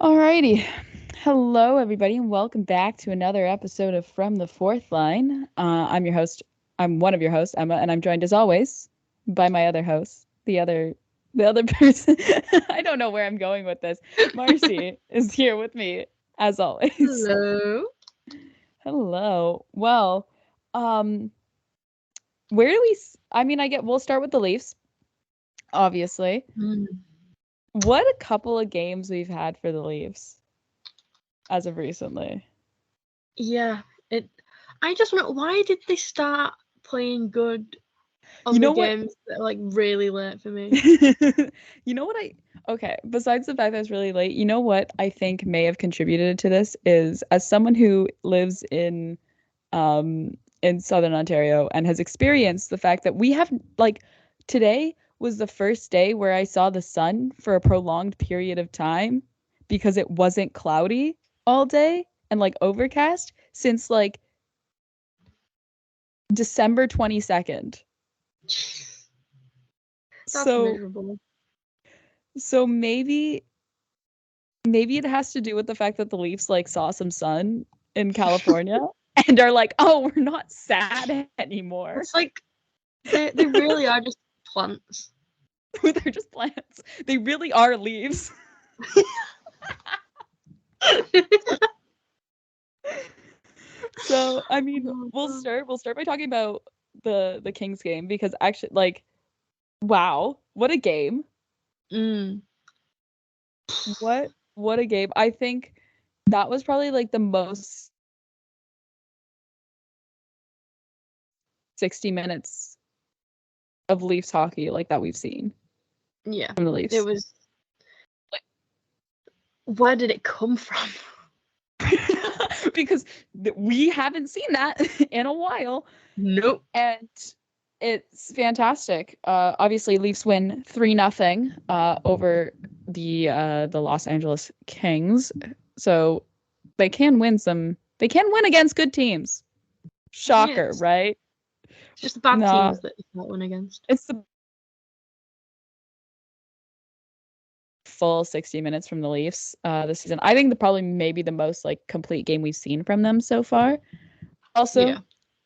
Alrighty. Hello, everybody, and welcome back to another episode of From the Fourth Line. I'm your host. I'm one of your hosts, Emma, and I'm joined as always by my other host, the other person. I don't know where I'm going with this. Marcie is here with me as always. Hello. Hello. Well, um, where do we? We'll start with the Leafs, obviously. Mm. What a couple of games we've had for the Leafs as of recently. Yeah, it. I just wonder, why did they start playing good on You the know what? games that are like really late for me? You know what okay, besides the fact that it's really late, you know what I think may have contributed to this is as someone who lives in Southern Ontario and has experienced the fact that we have today was the first day where I saw the sun for a prolonged period of time because it wasn't cloudy all day and overcast since December 22nd. That's So miserable. so maybe it has to do with the fact that the Leafs saw some sun in California and are like, "Oh, we're not sad anymore. It's like they really are just plants. They're just plants. They really are leaves." So, I mean, Oh we'll God. start we'll start by talking about the Kings game because actually wow, what a game. Mm. What a game. I think that was probably the most 60 minutes of Leafs hockey that we've seen Yeah, from the it Leafs. was. Where did it come from? Because we haven't seen that in a while, Nope. and it's fantastic. Obviously, Leafs win 3-0 over the Los Angeles Kings, so they can win some. They can win against good teams. Yeah, Shocker, right? it's just the bad No, teams that you can't win against. it's the full 60 minutes from the Leafs this season. I think probably maybe the most complete game we've seen from them so far. Also, Yeah.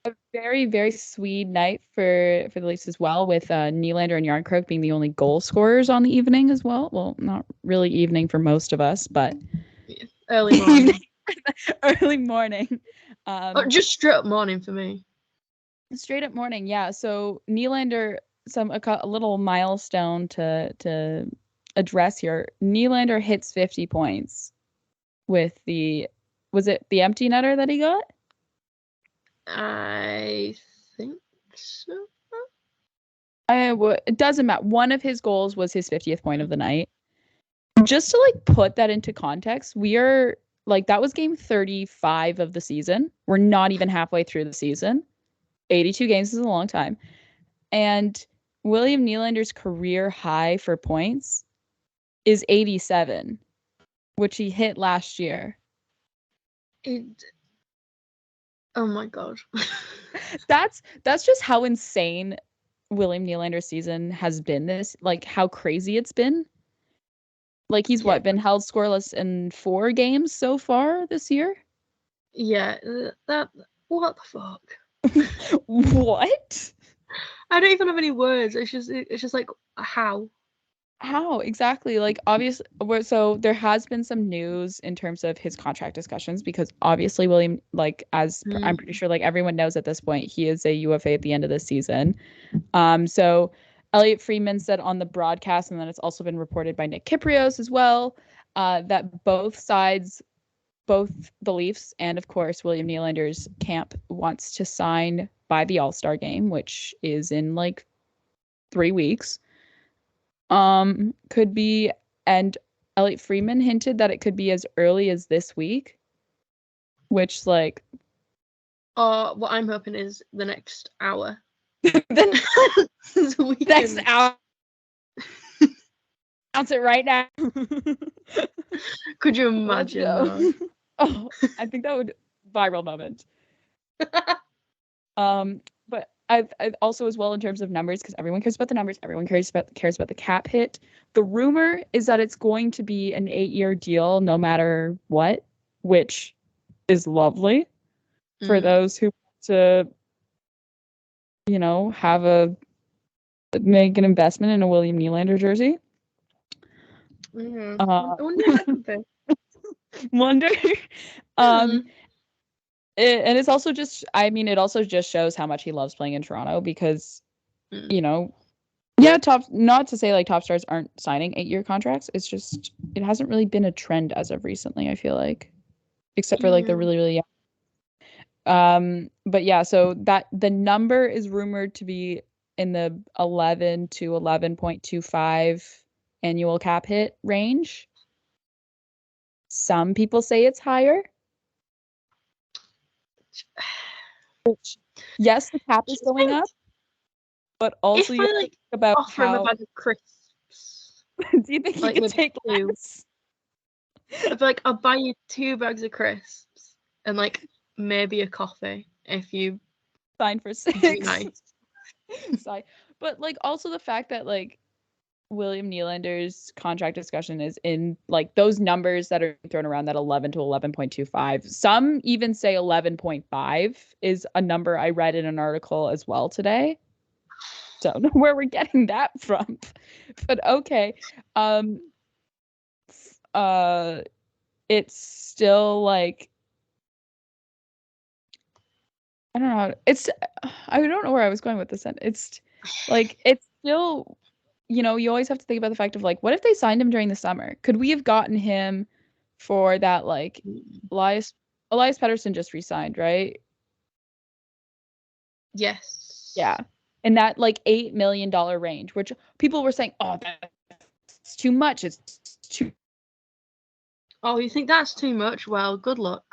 a very, very sweet night for the Leafs as well, with Nylander and Yarncroke being the only goal scorers on the evening as well. Well, not really evening for most of us, but Yeah. Early morning. early morning. Oh, just straight up morning for me. Straight up morning, yeah. So Nylander, a little milestone to address here. Nylander hits 50 points with was it the empty netter that he got? I think so. It doesn't matter. One of his goals was his 50th point of the night. Just to put that into context, we are that was game 35 of the season. We're not even halfway through the season. 82 games is a long time. And William Nylander's career high for points is 87, which he hit last year. It. Oh my god. That's just how insane William Nylander's season has been, this how crazy it's been. He's Yeah. been held scoreless in 4 games so far this year? Yeah. That. What the fuck? What? I don't even have any words. It's just like how. How exactly? Obviously, so there has been some news in terms of his contract discussions because obviously William, I'm pretty Mm. sure Everyone knows at this point, he is a UFA at the end of this season. So Elliot Friedman said on the broadcast, and then it's also been reported by Nick Kyprios as well, that both sides, both the Leafs and of course William Nylander's camp, wants to sign by the All-Star game, which is in 3 weeks. Could be, and Elliot Freeman hinted that it could be as early as this week, which Or what I'm hoping is the next hour. the So we next can. hour, announce it right now. Could you Let's imagine go. though? Oh, I think that would viral moment. But I also as well in terms of numbers, because everyone cares about the numbers, everyone cares about the cap hit. The rumor is that it's going to be an 8-year deal no matter what, which is lovely for those who want to, make an investment in a William Nylander jersey. I wonder if that could be. Wonder. And it's also just, it also just shows how much he loves playing in Toronto because, not to say like top stars aren't signing 8-year contracts. It's just, it hasn't really been a trend as of recently, I feel like, except for like the really, really young. But yeah, so that the number is rumored to be in the 11 to 11.25 annual cap hit range. Some people say it's higher. Yes, the cap is going up, but also if you I think about offer him a bag of crisps, do you think like you could take less? I'd be like, I'll buy you 2 bags of crisps and like maybe a coffee if you sign for 6. Nice. But like also the fact that like William Nylander's contract discussion is in like those numbers that are thrown around, that 11 to 11.25. Some even say 11.5 is a number I read in an article as well today. Don't know where we're getting that from, but okay. It's still like, I don't know. I don't know where I was going with this. It's like, it's still, you always have to think about the fact of like, what if they signed him during the summer? Could we have gotten him for that? Like Elias Pettersson just re-signed, right? Yes. Yeah. In that like $8 million range, which people were saying, oh, that's too much. It's too. Oh, you think that's too much? Well, good luck.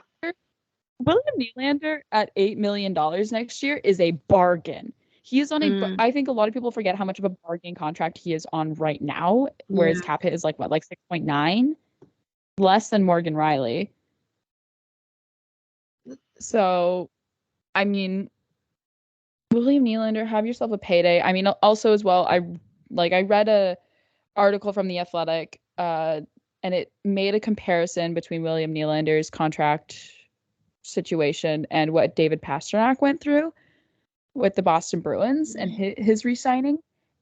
William Nylander at $8 million next year is a bargain. He is on I think a lot of people forget how much of a bargain contract he is on right now, where his cap hit is like 6.9, less than Morgan Riley. So, William Nylander, have yourself a payday. Also as well, I read a article from The Athletic, and it made a comparison between William Nylander's contract situation and what David Pastrnak went through with the Boston Bruins and his re-signing.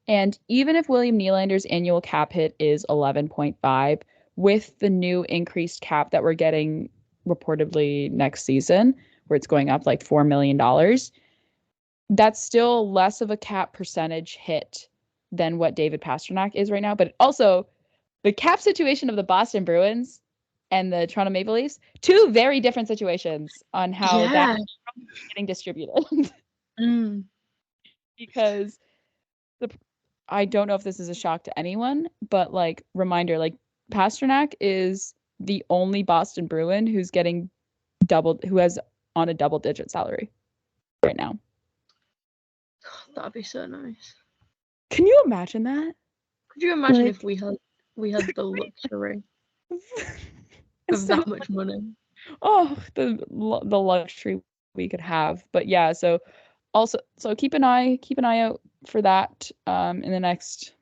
And even if William Nylander's annual cap hit is 11.5, with the new increased cap that we're getting reportedly next season, where it's going up like $4 million, that's still less of a cap percentage hit than what David Pastrnak is right now. But also, the cap situation of the Boston Bruins and the Toronto Maple Leafs, two very different situations on how that's getting distributed. Because I don't know if this is a shock to anyone, but like reminder, like Pastrnak is the only Boston Bruin who has on a double-digit salary right now. That'd be so nice. Can you imagine that? Could you imagine if we had the luxury of that much money? Oh, the luxury we could have. But yeah, so keep an eye out for that in the next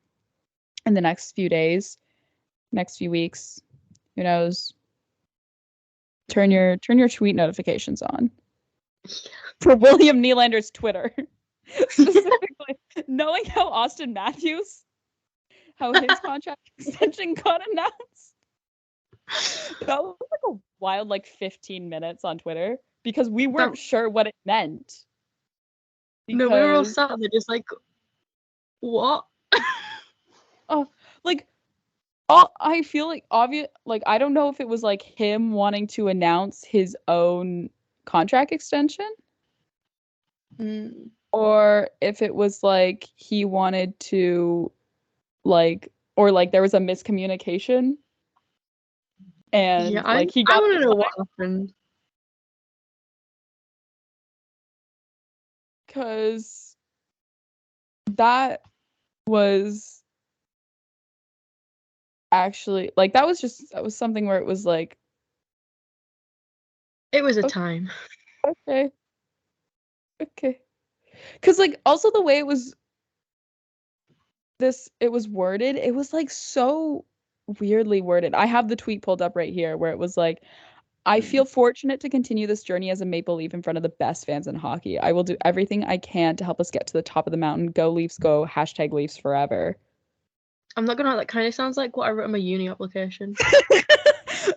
few days, next few weeks. Who knows? Turn your tweet notifications on for William Nylander's Twitter. Specifically, knowing how Austin Matthews, how his contract extension got announced. That was like a wild 15 minutes on Twitter because we weren't sure what it meant. No, we were all sat there just like, what? I feel like obvious. Like, I don't know if it was like him wanting to announce his own contract extension, or if it was like he wanted to, or there was a miscommunication, and he got. I want to know what happened. Because that was actually that was something where it was like, it was a time. Okay. Because like also the way it was worded, it was like so weirdly worded. I have the tweet pulled up right here where it was like, I feel fortunate to continue this journey as a Maple Leaf in front of the best fans in hockey. I will do everything I can to help us get to the top of the mountain. Go Leafs, go. # Leafs forever. I'm not gonna lie, that kind of sounds like what I wrote in my uni application.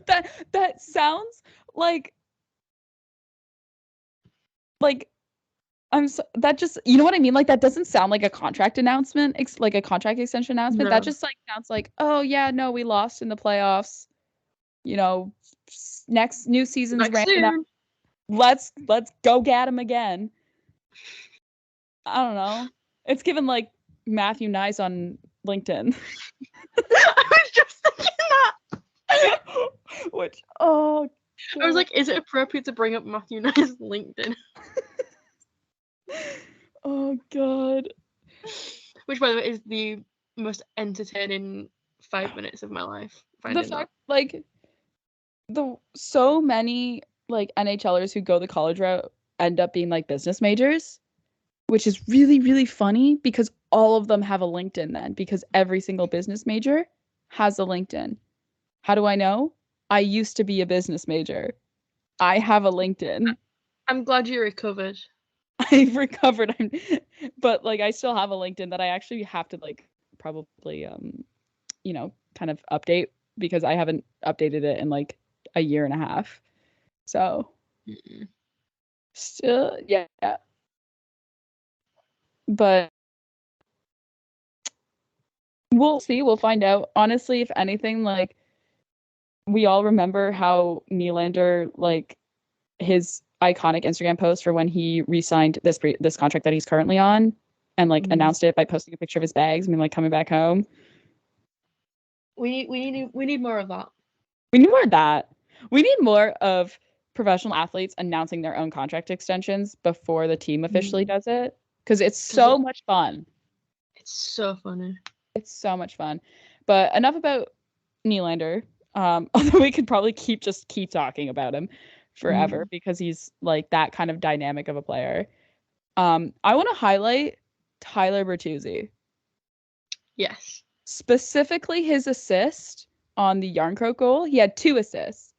that sounds like that just, you know what I mean? Like that doesn't sound like a contract announcement, like a contract extension announcement. No. That just like sounds like, oh yeah, no, we lost in the playoffs. You know, next new season's ramping up. Let's go get him again. I don't know. It's given like Matthew Nice on LinkedIn. I was just thinking that. Which, oh, God. I was like, is it appropriate to bring up Matthew Nice's LinkedIn? Oh God. Which, by the way, is the most entertaining 5 minutes of my life. The fact, like, so many like NHLers who go the college route end up being like business majors, which is really, really funny because all of them have a LinkedIn then, because every single business major has a LinkedIn. How do I know? I used to be a business major. I have a LinkedIn. I'm glad you recovered. I've recovered. But like I still have a LinkedIn that I actually have to like probably kind of update because I haven't updated it in like a year and a half. So still, yeah. But we'll see. We'll find out. Honestly, if anything, like we all remember how Nylander, like his iconic Instagram post for when he re-signed this contract that he's currently on, and like announced it by posting a picture of his bags and like coming back home. We need more of that. We need more of that. We need more of professional athletes announcing their own contract extensions before the team officially does it, because it's so much fun. It's so funny. It's so much fun. But enough about Nylander. Although we could probably keep talking about him forever because he's like that kind of dynamic of a player. I want to highlight Tyler Bertuzzi. Yes. Specifically his assist on the Yarncroke goal. He had 2 assists.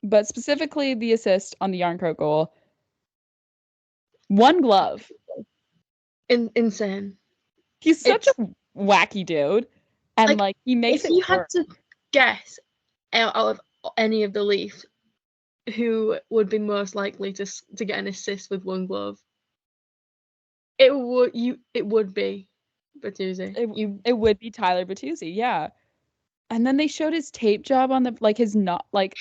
But specifically the assist on the Yarncroke goal. 1 glove. Insane. He's such a wacky dude. And like he makes it work. If you had to guess out of any of the Leafs who would be most likely to get an assist with 1 glove, it would be Bertuzzi. It would be Tyler Bertuzzi, yeah. And then they showed his tape job on the like his not like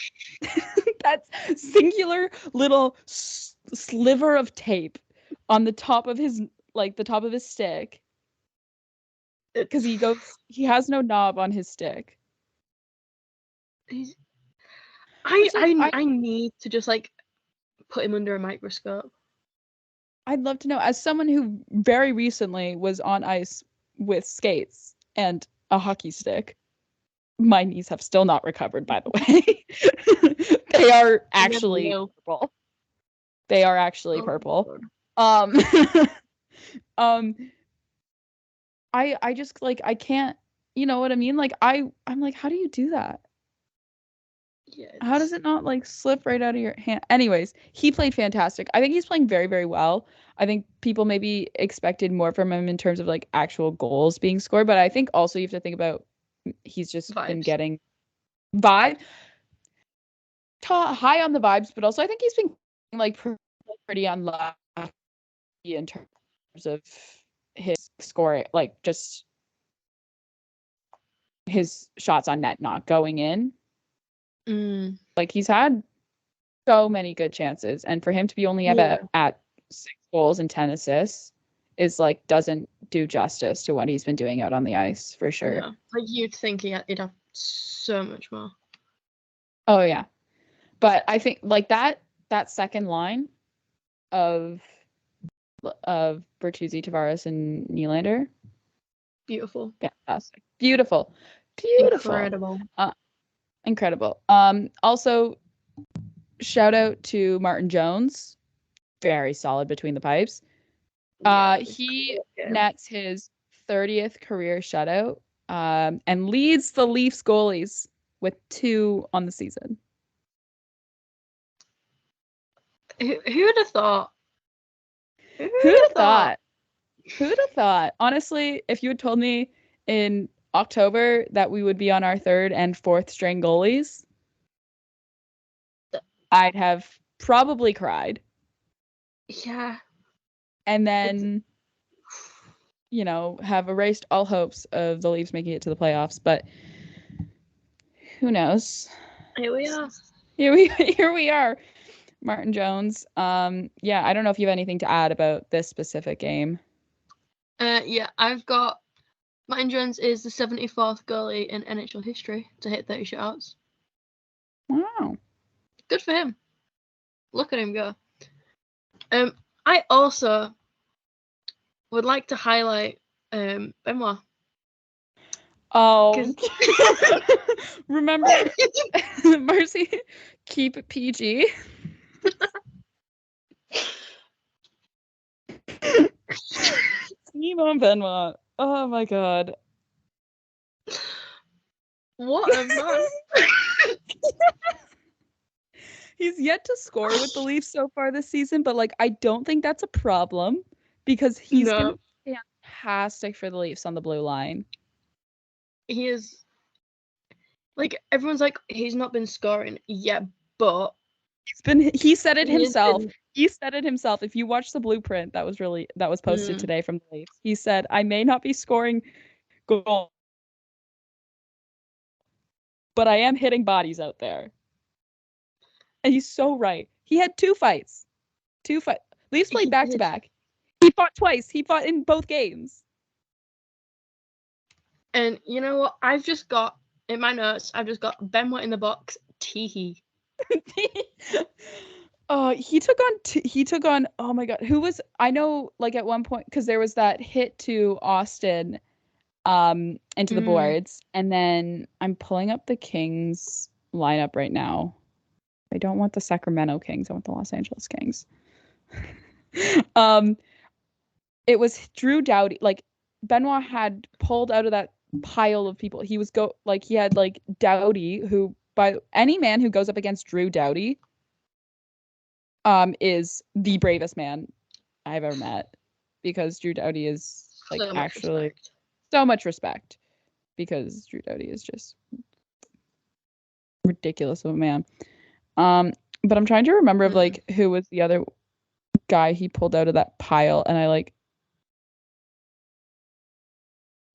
that singular little sliver of tape on the top of his stick, because he has no knob on his stick. I need to just like put him under a microscope. I'd love to know, as someone who very recently was on ice with skates and a hockey stick. My knees have still not recovered, by the way. They are actually purple. They are actually purple. I just like I can't, you know what I mean? Like I'm like, how do you do that? Yeah. How does it not like slip right out of your hand? Anyways, he played fantastic. I think he's playing very, very well. I think people maybe expected more from him in terms of like actual goals being scored, but I think also you have to think about he's just been getting high on the vibes, but also I think he's been like pretty unlucky in terms of his score, like just his shots on net not going in. Like he's had so many good chances, and for him to be only at 6 goals and 10 assists is like doesn't do justice to what he's been doing out on the ice, for sure. Yeah. Like you'd think he'd have so much more. Oh yeah, but I think like that second line of Bertuzzi, Tavares, and Nylander, beautiful, fantastic, beautiful, incredible. Also, shout out to Martin Jones very solid between the pipes. Yeah, He nets his 30th career shutout and leads the Leafs goalies with 2 on the season. Who would have thought? Who'd have thought? Who'd have thought? Honestly, if you had told me in October that we would be on our 3rd and 4th string goalies, I'd have probably cried. Yeah. And then, you know, have erased all hopes of the Leafs making it to the playoffs. But who knows? Here we are. Here we are. Martin Jones. Yeah, I don't know if you have anything to add about this specific game. Yeah, I've got Martin Jones is the 74th goalie in NHL history to hit 30 shutouts. Wow. Good for him. Look at him go. I also would like to highlight Benoit. Oh, remember, Marcie, keep it PG. Simon Benoit. Oh my god. What a man. He's yet to score with the Leafs so far this season, but like I don't think that's a problem because he's been fantastic for the Leafs on the blue line. He is, like, everyone's like, he's not been scoring yet, but he said it himself. He said it himself. If you watch the blueprint that was posted today from the Leafs, he said, I may not be scoring goals, but I am hitting bodies out there. And he's so right. He had 2 fights. Leafs played back-to-back. He fought twice. He fought in both games. And you know what? I've just got, in my notes, I've just got Benoit in the box, teehee. He took on, oh my god, who was, I know, like, at one point, because there was that hit to Austin into the boards, and then I'm pulling up the Kings lineup right now. I don't want the Sacramento Kings, I want the Los Angeles Kings. It was Drew Doughty. Like, Benoit had pulled out of that pile of people. He had like Doughty, who, by any man who goes up against Drew Doughty is the bravest man I've ever met, because Drew Doughty is like so much respect, because Drew Doughty is just ridiculous of a man. But I'm trying to remember of like who was the other guy he pulled out of that pile, and I like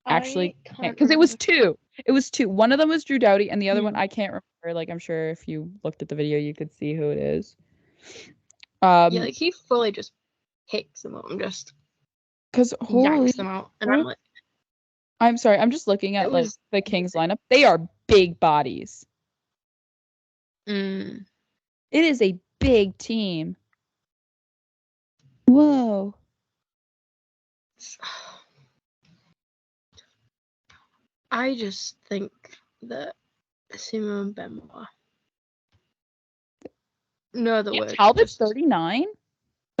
actually can't, because it was two. One of them was Drew Doughty, and the other one I can't remember. Like, I'm sure if you looked at the video, you could see who it is. Yeah, like he fully just hits them up and just yanks them out, and I'm like, I'm sorry, I'm just looking at like the Kings lineup. They are big bodies. It is a big team. Whoa. I just think that Simon Benoit. No other word. Talbot's 39?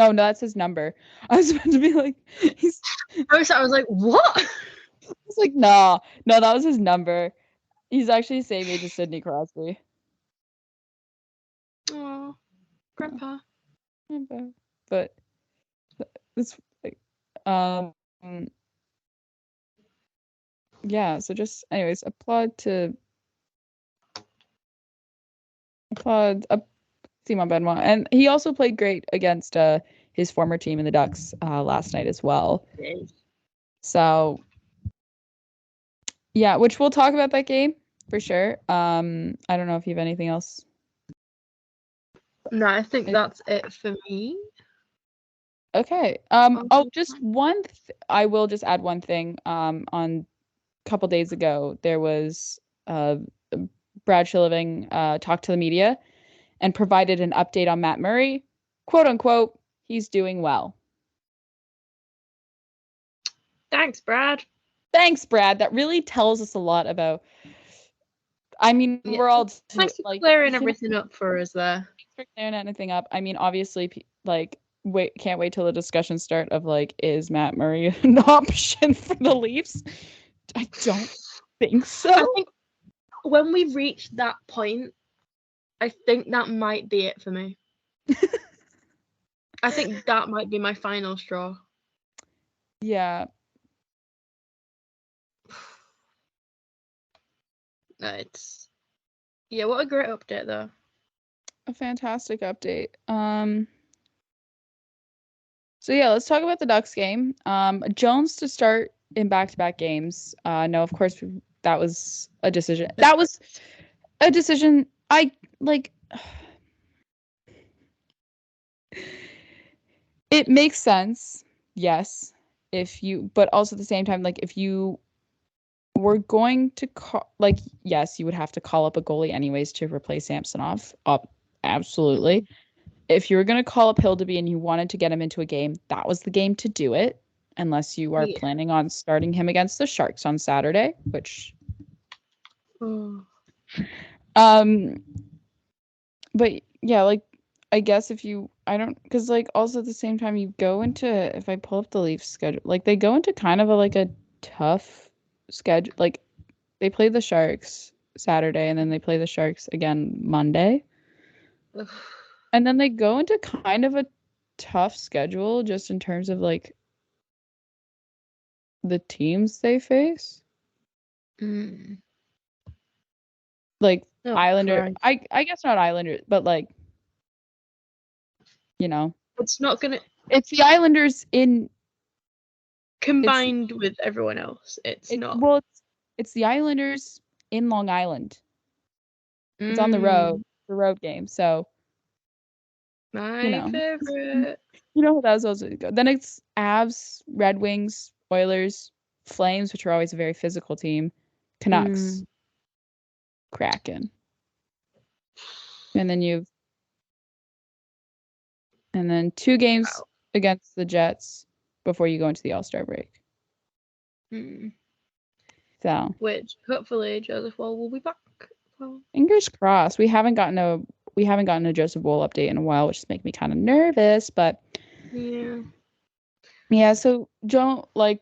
Oh, no, that's his number. I was about to be like, I was like, what? I was like, no, that was his number. He's actually the same age as Sidney Crosby. Oh, Grandpa. But it's like, yeah. So just, anyways, applaud Simon Benoit, and he also played great against his former team in the Ducks last night as well. So yeah, which we'll talk about that game for sure. I don't know if you have anything else. No, I think that's it for me. Okay. Just one. I will just add one thing. On a couple days ago, there was Brad Shilliving talked to the media and provided an update on Matt Murray. "Quote unquote, he's doing well." Thanks, Brad. That really tells us a lot about. I mean, we're all thanks for clearing everything up for us there. Thanks for clearing anything up. I mean, obviously, like, can't wait till the discussion start of like, is Matt Murray an option for the Leafs? I don't think so. I think when we reach that point, I think that might be it for me. I think that might be my final straw. Yeah. What a great update though. A fantastic update. So yeah, let's talk about the Ducks game. Jones to start in back-to-back games. No, of course that was a decision. That was a decision I like. It makes sense, yes. But also at the same time, like if you were going to call, like, yes, you would have to call up a goalie anyways to replace Samsonov. Absolutely. If you were going to call up Hildeby and you wanted to get him into a game, that was the game to do it. Unless you are planning on starting him against the Sharks on Saturday, which. But yeah, like I guess because like also at the same time you go into, if I pull up the Leafs schedule, like they go into kind of a tough schedule. Like they play the Sharks Saturday and then they play the Sharks again Monday. And then they go into kind of a tough schedule just in terms of like the teams they face. Like Islander, I guess not Islanders, but like, it's not gonna. It's the Islanders combined with everyone else. It's not. Well, it's the Islanders in Long Island. It's on the road game. So my favorite. You know how that was also go. Then it's Avs, Red Wings, Oilers, Flames, which are always a very physical team, Canucks, Kraken, and then 2 games against the Jets before you go into the All-Star break. So, which hopefully Joseph Woll will be back. Fingers crossed. We haven't gotten a Joseph Woll update in a while, which is making me kind of nervous, but yeah. So I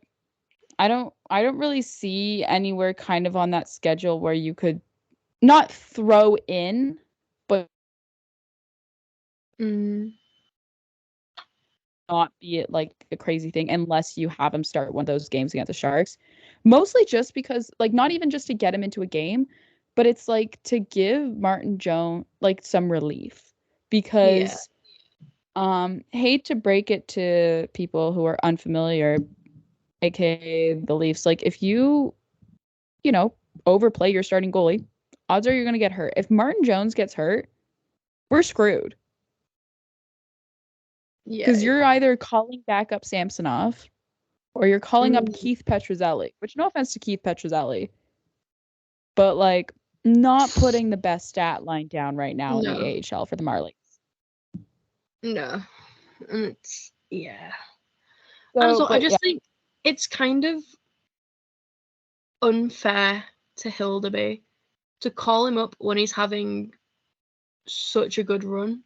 don't really see anywhere kind of on that schedule where you could not throw in, but not be it like a crazy thing unless you have him start one of those games against the Sharks. Mostly just because, like, not even just to get him into a game, but it's like to give Martin Jones like some relief because hate to break it to people who are unfamiliar, aka the Leafs, like if you overplay your starting goalie, odds are you're going to get hurt. If Martin Jones gets hurt, we're screwed. Because you're either calling back up Samsonov or you're calling up Keith Petruzzelli, which no offense to Keith Petruzzelli, but like not putting the best stat line down right now in the AHL for the Marlies. No. So, I just think it's kind of unfair to Hildeby to call him up when he's having such a good run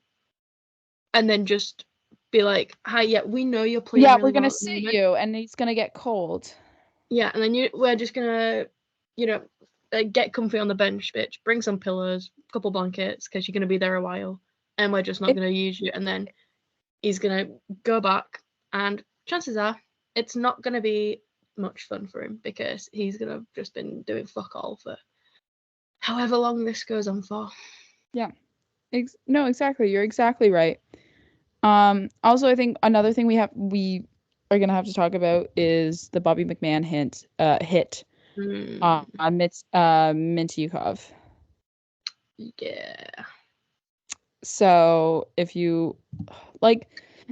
and then just be like, hi, we know you're playing really we're going to sit you and he's going to get cold. Yeah, and then we're just going to, get comfy on the bench, bitch. Bring some pillows, a couple blankets, because you're going to be there a while, and we're just not going to use you. And then he's going to go back, and chances are it's not going to be much fun for him because he's going to have just been doing fuck all for however long this goes on for. Yeah. No, exactly. You're exactly right. Also, I think another thing we are going to have to talk about is the Bobby McMahon hit on Mintyukov. Yeah. So if you like,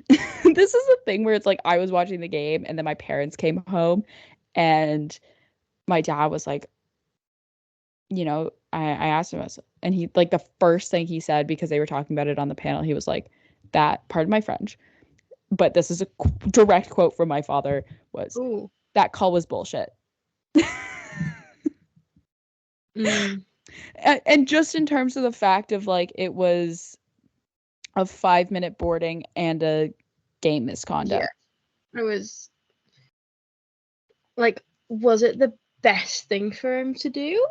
this is the thing where it's like I was watching the game and then my parents came home and my dad was like, I asked him, and he like the first thing he said, because they were talking about it on the panel, he was like, that, pardon my French, but this is a direct quote from my father, was, that call was bullshit. And just in terms of the fact of like it was a 5-minute boarding and a game misconduct. Yeah. It was like, was it the best thing for him to do?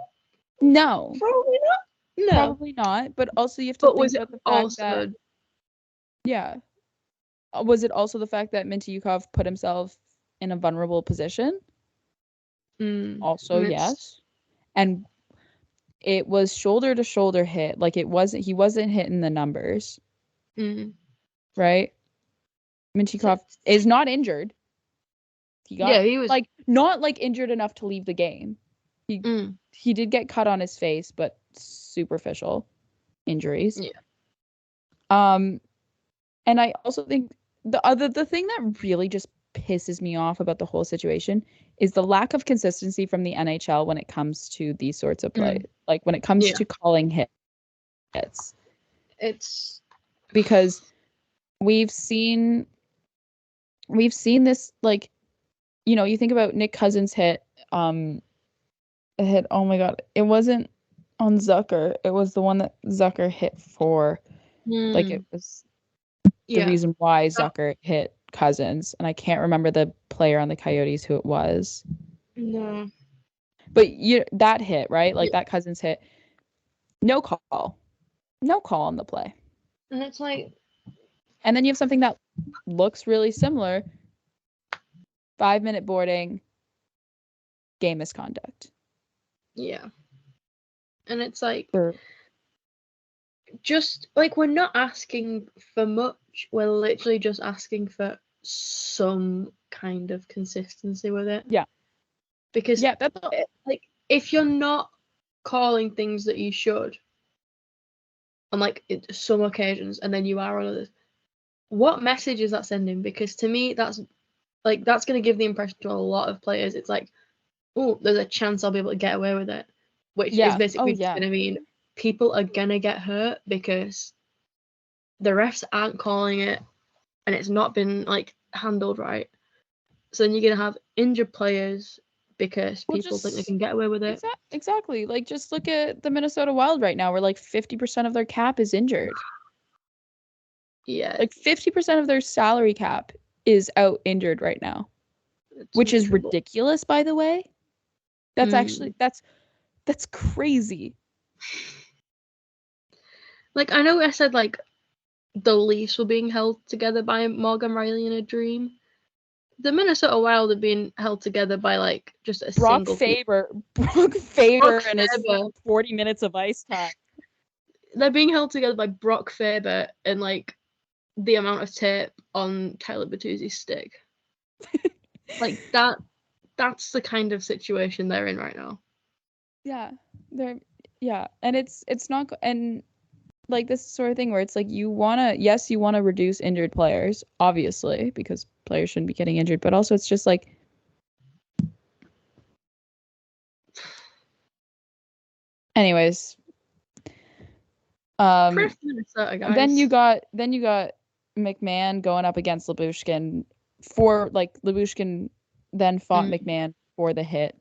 No. Probably not. No. Probably not. But also you have to think about the fact that was it also the fact that Mintyukov put himself in a vulnerable position? Also, yes. And it was shoulder to shoulder hit. Like he wasn't hitting the numbers. Right? Mintyukov is not injured. He was like not like injured enough to leave the game. He did get cut on his face, but superficial injuries. Yeah. And I also think the thing that really just pisses me off about the whole situation is the lack of consistency from the NHL when it comes to these sorts of play. Like when it comes to calling hits. It's because we've seen this, like, you know, you think about Nick Cousins' hit, oh my god, it wasn't on Zucker, it was the one that Zucker hit for. Like it was the reason why Zucker hit Cousins, and I can't remember the player on the Coyotes who it was. No. But that hit, right? Like that Cousins hit, no call on the play. And it's like, and then you have something that looks really similar, 5-minute boarding, game misconduct. Yeah. And it's like, just like, we're not asking for much, we're literally just asking for some kind of consistency with it. Yeah. Because like, if you're not calling things that you should on like some occasions and then you are on others, what message is that sending? Because to me, that's going to give the impression to a lot of players, it's like, oh, there's a chance I'll be able to get away with it, which is basically going to mean people are going to get hurt because the refs aren't calling it and it's not been like handled right. So then you're going to have injured players because people think they can get away with it. Exactly. Like, just look at the Minnesota Wild right now, where like 50% of their cap is injured. Yeah. Like 50% of their salary cap is out injured right now. Which is ridiculous, by the way. That's actually that's crazy. Like, I know I said like the Leafs were being held together by Morgan Rielly in a dream. The Minnesota Wild are being held together by like just a single Faber and his 40 minutes of ice time. They're being held together by Brock Faber and like the amount of tape on Tyler Bertuzzi's stick. Like that's the kind of situation they're in right now. Yeah. And it's not, and like this sort of thing where it's like you want to reduce injured players, obviously, because players shouldn't be getting injured, but also it's just like anyways. Minnesota, guys. Then you got McMahon going up against Lyubushkin for like Lyubushkin then fought McMahon for the hit.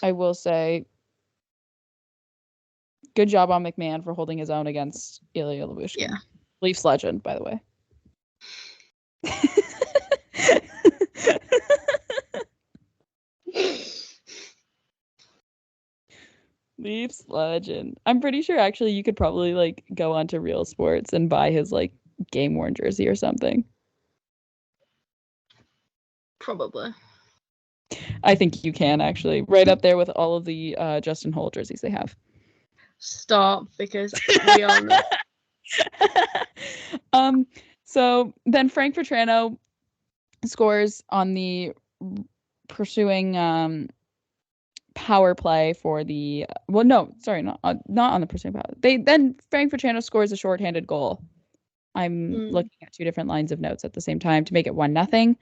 I will say good job on McMahon for holding his own against Ilya Lyubushkin. Yeah. Leafs legend, by the way. Leafs legend. I'm pretty sure actually you could probably like go onto Real Sports and buy his like game worn jersey or something. Probably. I think you can actually, right up there with all of the Justin Holl jerseys they have. Stop, because we all know. So then Frank Petrano scores on the pursuing power play for the not on the pursuing power. Then Frank Petrano scores a shorthanded goal. I'm looking at two different lines of notes at the same time to make it 1-0.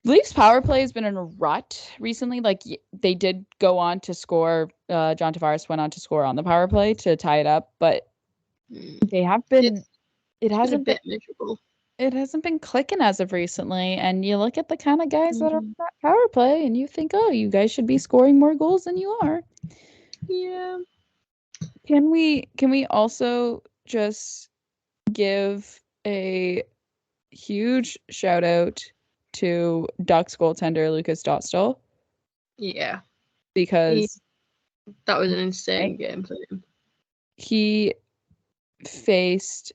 Leafs power play has been in a rut recently. Like they did go on to score. John Tavares went on to score on the power play to tie it up, but they have been. It hasn't been miserable. It hasn't been clicking as of recently. And you look at the kind of guys that are on that power play, and you think, oh, you guys should be scoring more goals than you are. Yeah. Can we also just give a huge shout out to Ducks goaltender Lucas Dostal Yeah. because That was an insane game for him. he faced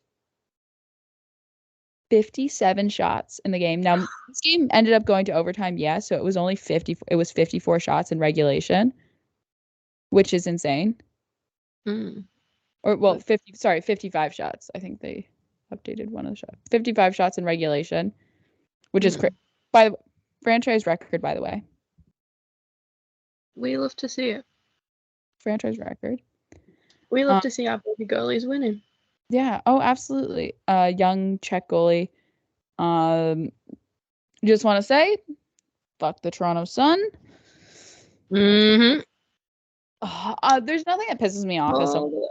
57 shots in the game. Now, this game ended up going to overtime, yes, so it was only 54 shots in regulation, which is insane. Or well, 55 shots. I think they updated one of the shots. 55 shots in regulation, which is by franchise record, by the way. We love to see it. Franchise record. We love to see our baby goalies winning. Yeah. Oh, absolutely. Young Czech goalie. Just want to say, fuck the Toronto Sun. Mm-hmm. There's nothing that pisses me off as someone who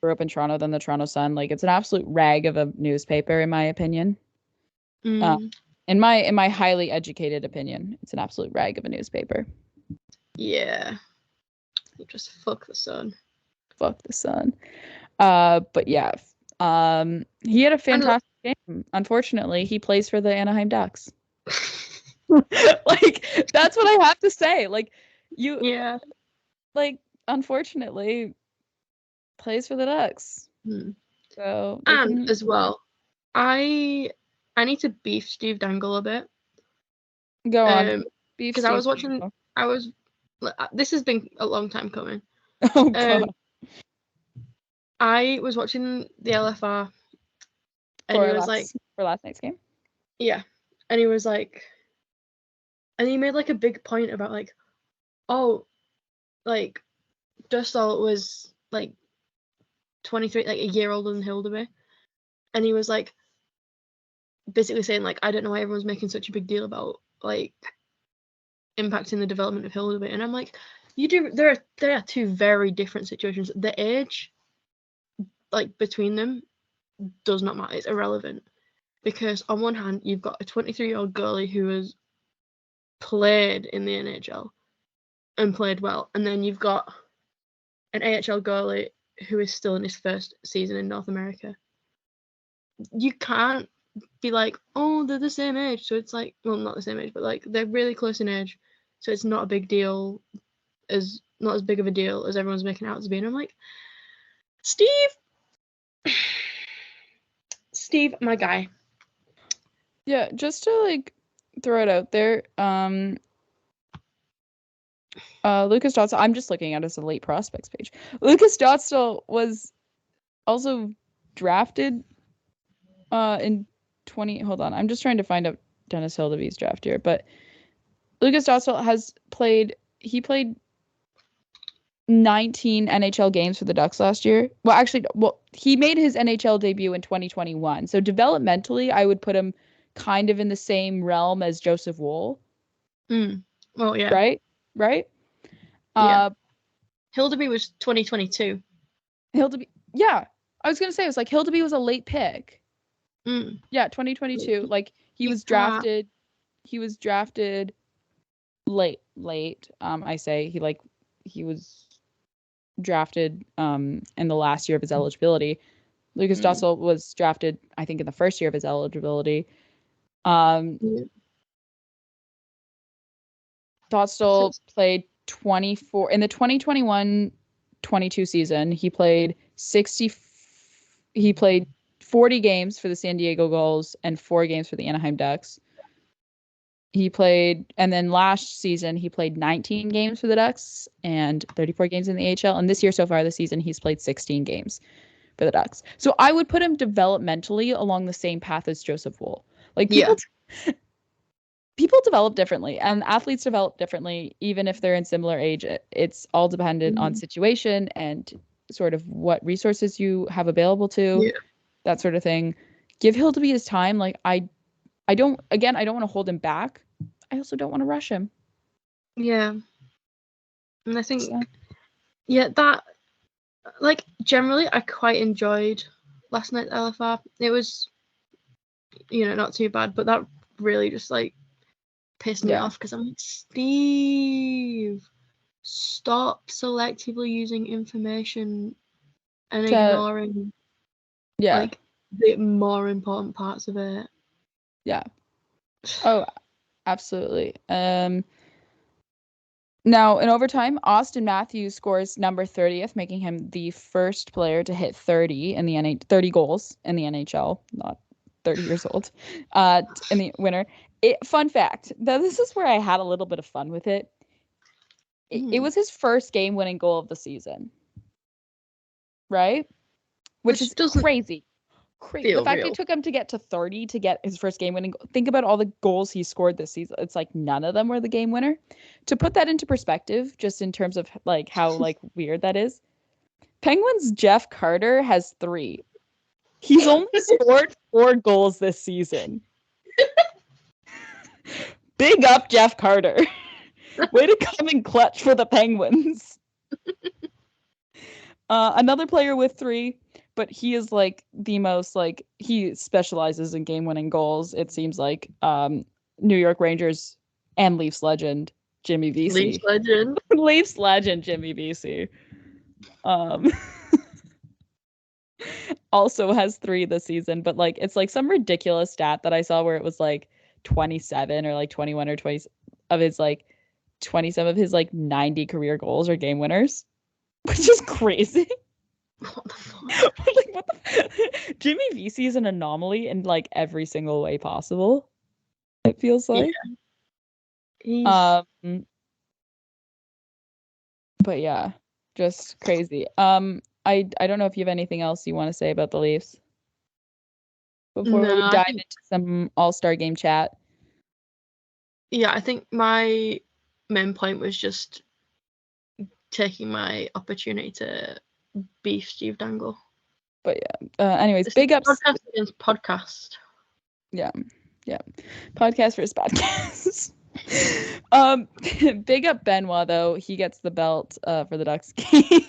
grew up in Toronto than the Toronto Sun. Like, it's an absolute rag of a newspaper, in my opinion. In my highly educated opinion, it's an absolute rag of a newspaper. Yeah. Just fuck the Sun. Fuck the Sun. But yeah. He had a fantastic game. Unfortunately, he plays for the Anaheim Ducks. Like, that's what I have to say. Like, unfortunately, plays for the Ducks. So and as well, I need to beef Steve Dangle a bit. Go on. Because I was watching. This has been a long time coming. Oh God. I was watching the LFR, and he was like, for last night's game. Yeah, and he was like, and he made like a big point about like, oh, like Dostal was like 23, like a year older than Hildeby, and he was like, basically saying like, I don't know why everyone's making such a big deal about like impacting the development of Hildeby, and I'm like, you do. There are two very different situations. The age, like between them, does not matter. It's irrelevant because on one hand, you've got a 23-year-old goalie who has played in the NHL and played well, and then you've got an AHL goalie who is still in his first season in North America. You can't be like, oh, they're the same age, so it's like, well, not the same age, but like they're really close in age, so it's not a big deal, not as big of a deal as everyone's making out to be. And I'm like, Steve, my guy. Yeah, just to like throw it out there, Lucas Dostal, I'm just looking at his elite prospects page. Lucas Dostal was also drafted in 20. Hold on, I'm just trying to find out Dennis Hildeby's draft year, but Lucas Dostal played 19 NHL games for the Ducks last year. He made his NHL debut in 2021. So developmentally, I would put him kind of in the same realm as Joseph Woll. Well, yeah. Right? Yeah. Hildeby was 2022. Hildeby, yeah. I was going to say, it was like Hildeby was a late pick. Yeah, 2022. Like, he was drafted late. I say he was drafted in the last year of his eligibility. Lucas Dostal was drafted, I think, in the first year of his eligibility. Dostal played 24 in the 2021-22 season. He played 40 games for the San Diego Gulls and 4 games for the Anaheim Ducks. And then last season he played 19 games for the Ducks and 34 games in the AHL. And this year so far this season he's played 16 games for the Ducks. So I would put him developmentally along the same path as Joseph Woll. Like people develop differently and athletes develop differently, even if they're in similar age. It's all dependent on situation and sort of what resources you have available to, that sort of thing. Give Hildeby his time. Like, I don't want to hold him back. I also don't want to rush him. Yeah. And I think, that, like, generally I quite enjoyed last night's LFR. It was, not too bad, but that really just, like, pissed me off because I'm like, Steve, stop selectively using information and ignoring. Like, the more important parts of it. Yeah. Oh, absolutely. Now, in overtime, Austin Matthews scores number 30th, making him the first player to hit 30 in the 30 goals in the NHL, not 30 years old, in the winner. Fun fact, though, this is where I had a little bit of fun with it. It was his first game-winning goal of the season, right? Which is crazy. The fact it took him to get to 30 to get his first game winning. Think about all the goals he scored this season. It's like none of them were the game winner. To put that into perspective, just in terms of like how like weird that is, Penguins' Jeff Carter has 3. He's only scored 4 goals this season. Big up Jeff Carter. Way to come in clutch for the Penguins. Another player with 3, but he is like the most like he specializes in game-winning goals. It seems like New York Rangers and Leafs legend Jimmy Vesey. Leafs legend Jimmy Vesey. Also has 3 this season, but like it's like some ridiculous stat that I saw where it was like 27 or like 21 or 20 of his like 27 of his like 90 career goals are game winners, which is crazy. What the fuck? Like, what the Jimmy Vesey is an anomaly in like every single way possible. It feels like. Yeah. But yeah, just crazy. I don't know if you have anything else you want to say about the Leafs before we dive into some All-Star game chat. Yeah, I think my main point was just taking my opportunity to beef Steve Dangle. But yeah, anyways, big ups. Podcast against podcast. Yeah. Podcast versus podcast. Big up Benoit though. He gets the belt for the Ducks game.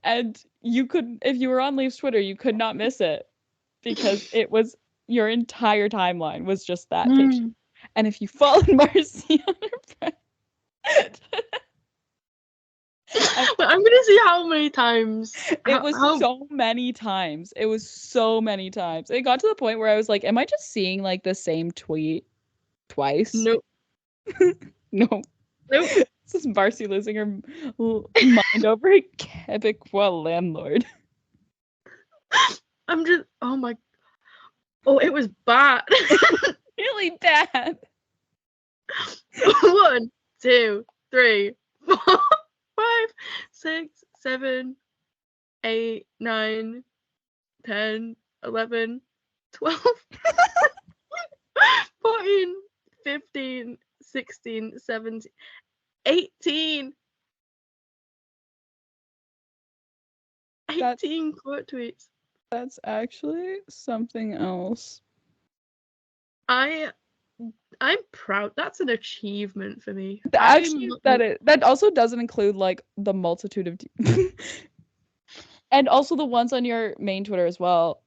and you could, if you were on Leafs Twitter, you could not miss it because it was your entire timeline was just that picture. And if you followed Marcie on her I'm gonna see how many times. It was so many times. It was so many times. It got to the point where I was like, am I just seeing like the same tweet twice? Nope. Nope. This is Marcie losing her mind over a Quebecois landlord. I'm just, oh my, oh, it was bad. Really bad. 1, 2, 3, 4, 5, 6, 7, 8, 9, 10, 11, 12, 14, 15, 16, 17, 18. 18 quote tweets. That's actually something else. I'm proud. That's an achievement for me. Actually, that also doesn't include like the multitude of and also the ones on your main Twitter as well.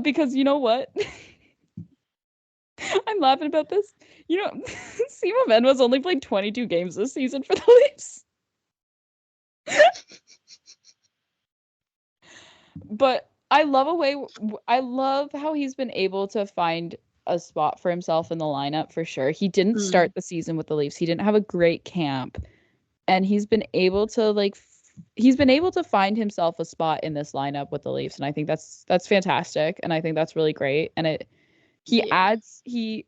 Because you know what? I'm laughing about this. You know, Simon Benoit's only played 22 games this season for the Leafs. But I love how he's been able to find a spot for himself in the lineup for sure. He didn't start the season with the Leafs. He didn't have a great camp. And he's been able to find himself a spot in this lineup with the Leafs, and I think that's fantastic, and I think that's really great. And he adds a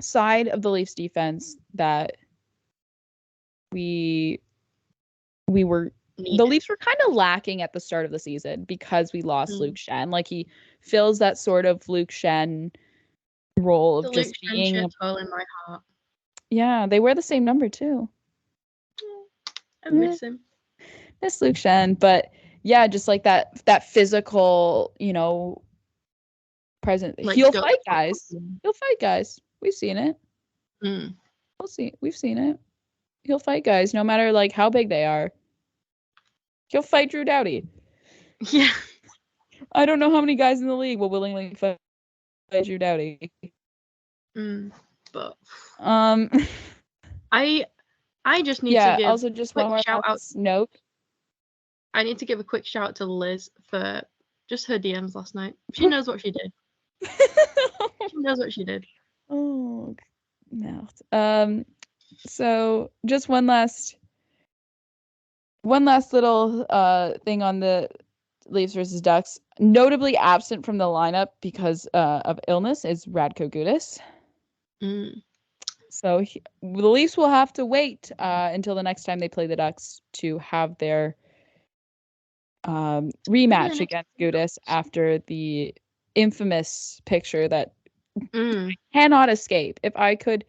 side of the Leafs defense that the Leafs were kind of lacking at the start of the season because we lost Luke Schenn. Like he fills that sort of Luke Schenn role of just being in my heart. Yeah, they wear the same number too. I miss him. Miss Luke Schenn, but yeah, just like that physical, you know, present. Like, he'll fight guys. He'll fight guys. We've seen it. We've seen it. He'll fight guys, no matter like how big they are. He'll fight Drew Doughty. Yeah. I don't know how many guys in the league will willingly fight Drew Doughty. But I I just need to Yeah, give also just a quick one more shout out. last note. I need to give a quick shout out to Liz for just her DMs last night. She knows what she did. She knows what she did. Oh, mouth. So just one last little thing on the Leafs versus Ducks. Notably absent from the lineup because of illness is Radko Gudas. So the Leafs will have to wait until the next time they play the Ducks to have their rematch against Gudas after the infamous picture that cannot escape. If I could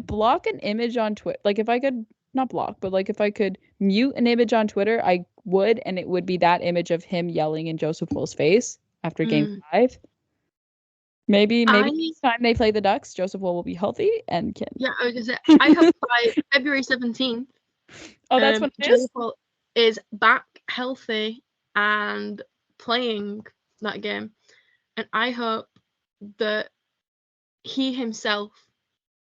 block an image on Twitter, like if I could not block, but like if I could mute an image on Twitter, I would, and it would be that image of him yelling in Joseph Wool's face after Game 5. Maybe next time they play the Ducks, Joseph Wool will be healthy and can. Yeah, I was gonna say, I hope by February 17th. Oh, that's when it is? Joseph Wool is back healthy and playing that game, and I hope that he himself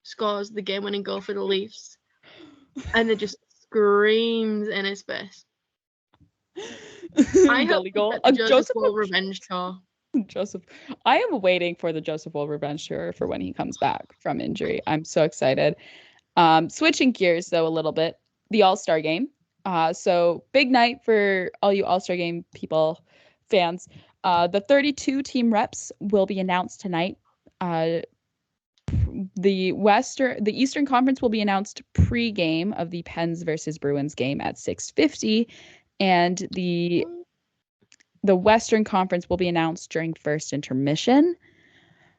scores the game-winning goal for the Leafs, and it just screams in his face. I hope we get the Joseph Wool revenge tour. Joseph, I am waiting for the Joseph Wool revenge tour for when he comes back from injury. I'm so excited. Switching gears though a little bit, the All-Star game. So big night for all you All-Star game people, fans. The 32 team reps will be announced tonight. The Eastern Conference will be announced pre-game of the Pens versus Bruins game at 6:50, and the Western Conference will be announced during first intermission.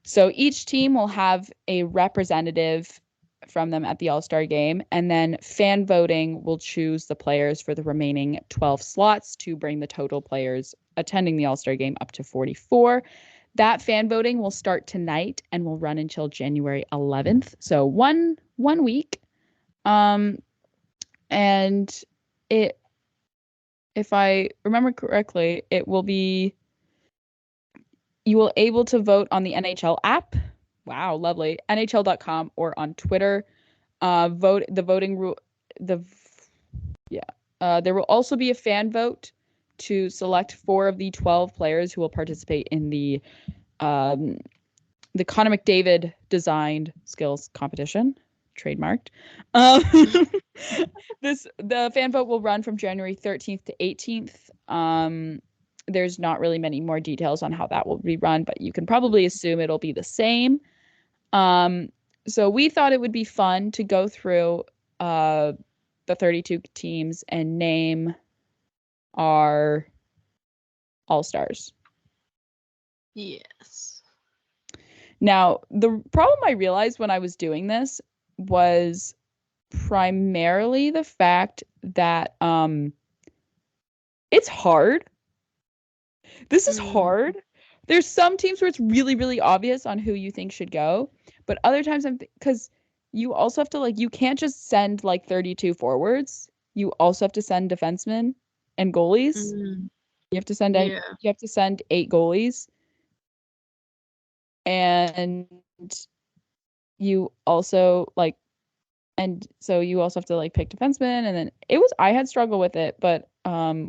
So each team will have a representative from them at the All-Star game, and then fan voting will choose the players for the remaining 12 slots to bring the total players attending the All-Star game up to 44. That fan voting will start tonight and will run until January 11th. So one week. And it, if I remember correctly, it will be, you will able to vote on the NHL app. Wow, lovely. NHL.com or on Twitter. There will also be a fan vote to select 4 of the 12 players who will participate in the Connor McDavid designed skills competition, trademarked. The fan vote will run from January 13th to 18th. There's not really many more details on how that will be run, but you can probably assume it'll be the same. So we thought it would be fun to go through the 32 teams and name our All-Stars. Yes. Now, the problem I realized when I was doing this was primarily the fact that it's hard. This is hard. There's some teams where it's really, really obvious on who you think should go, but other times because you also have to you can't just send 32 forwards. You also have to send defensemen and goalies. You have to send you have to send 8 goalies. And you also so you also have to pick defensemen, and then I had struggled with it, but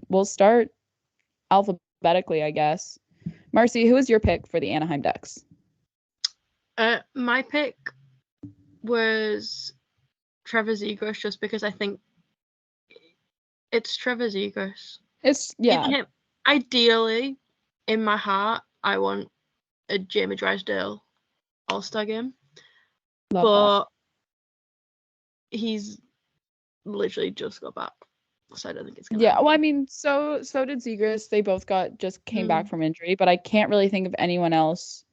we'll start alphabetically, I guess. Marcie, who is your pick for the Anaheim Ducks? My pick was Trevor Zegras, just because I think it's Trevor Zegras. Even him. Ideally, in my heart, I want a Jamie Drysdale All-Star game. But he's literally just got back, so I don't think it's gonna happen. Well, I mean, so did Zegras. They both came back from injury, but I can't really think of anyone else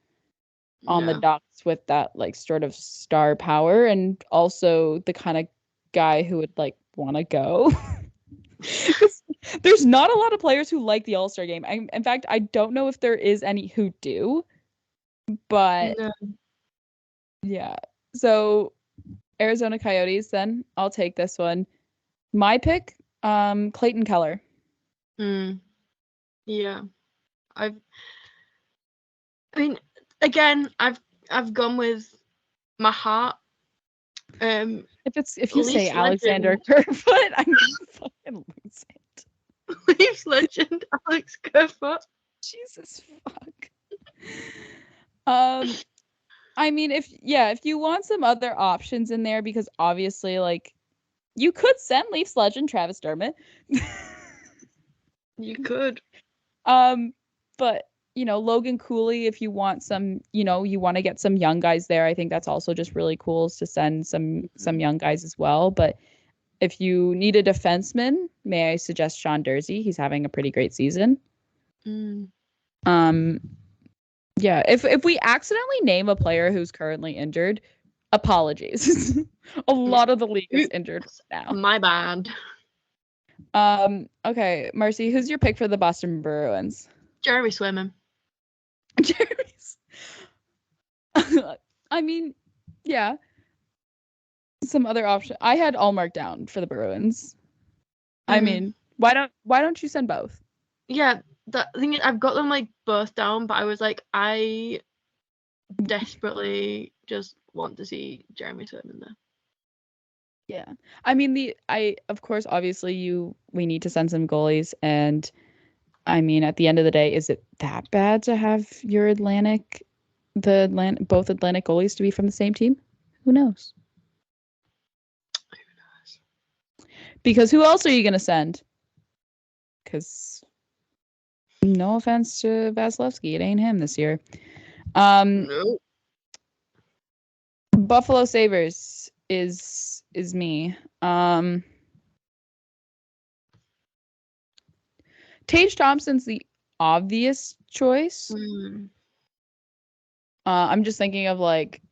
on the Ducks with that sort of star power, and also the kind of guy who would want to go. There's not a lot of players who like the All-Star game. In fact, I don't know if there is any who do. But yeah. So Arizona Coyotes, then I'll take this one. My pick, Clayton Keller. Yeah. I mean, again, I've gone with my heart. If you say Leafs Alexander legend. Kerfoot, I'm gonna fucking lose it. Leafs legend Alex Kerfoot. Jesus fuck. I mean, if you want some other options in there, because obviously, like, you could send Leafs legend Travis Dermott. You could. But Logan Cooley, if you want some, you want to get some young guys there, I think that's also just really cool to send some young guys as well. But if you need a defenseman, may I suggest Sean Durzi? He's having a pretty great season. Yeah, if we accidentally name a player who's currently injured, apologies. A lot of the league is injured now. My bad. Okay, Marcie, who's your pick for the Boston Bruins? Jeremy Swayman. Jeremy's. I mean, yeah. Some other option. I had Allmark down for the Bruins. I mean, why don't you send both? Yeah, the thing is, I've got them like both down, but I was like, I desperately just want to see Jeremy Swayman there. Yeah, I mean, of course, obviously, we need to send some goalies, and I mean, at the end of the day, is it that bad to have your both Atlantic goalies to be from the same team? Who knows? Because who else are you gonna send? Because no offense to Vasilevsky, it ain't him this year. No. Buffalo Sabres is me. Tage Thompson's the obvious choice. I'm just thinking of like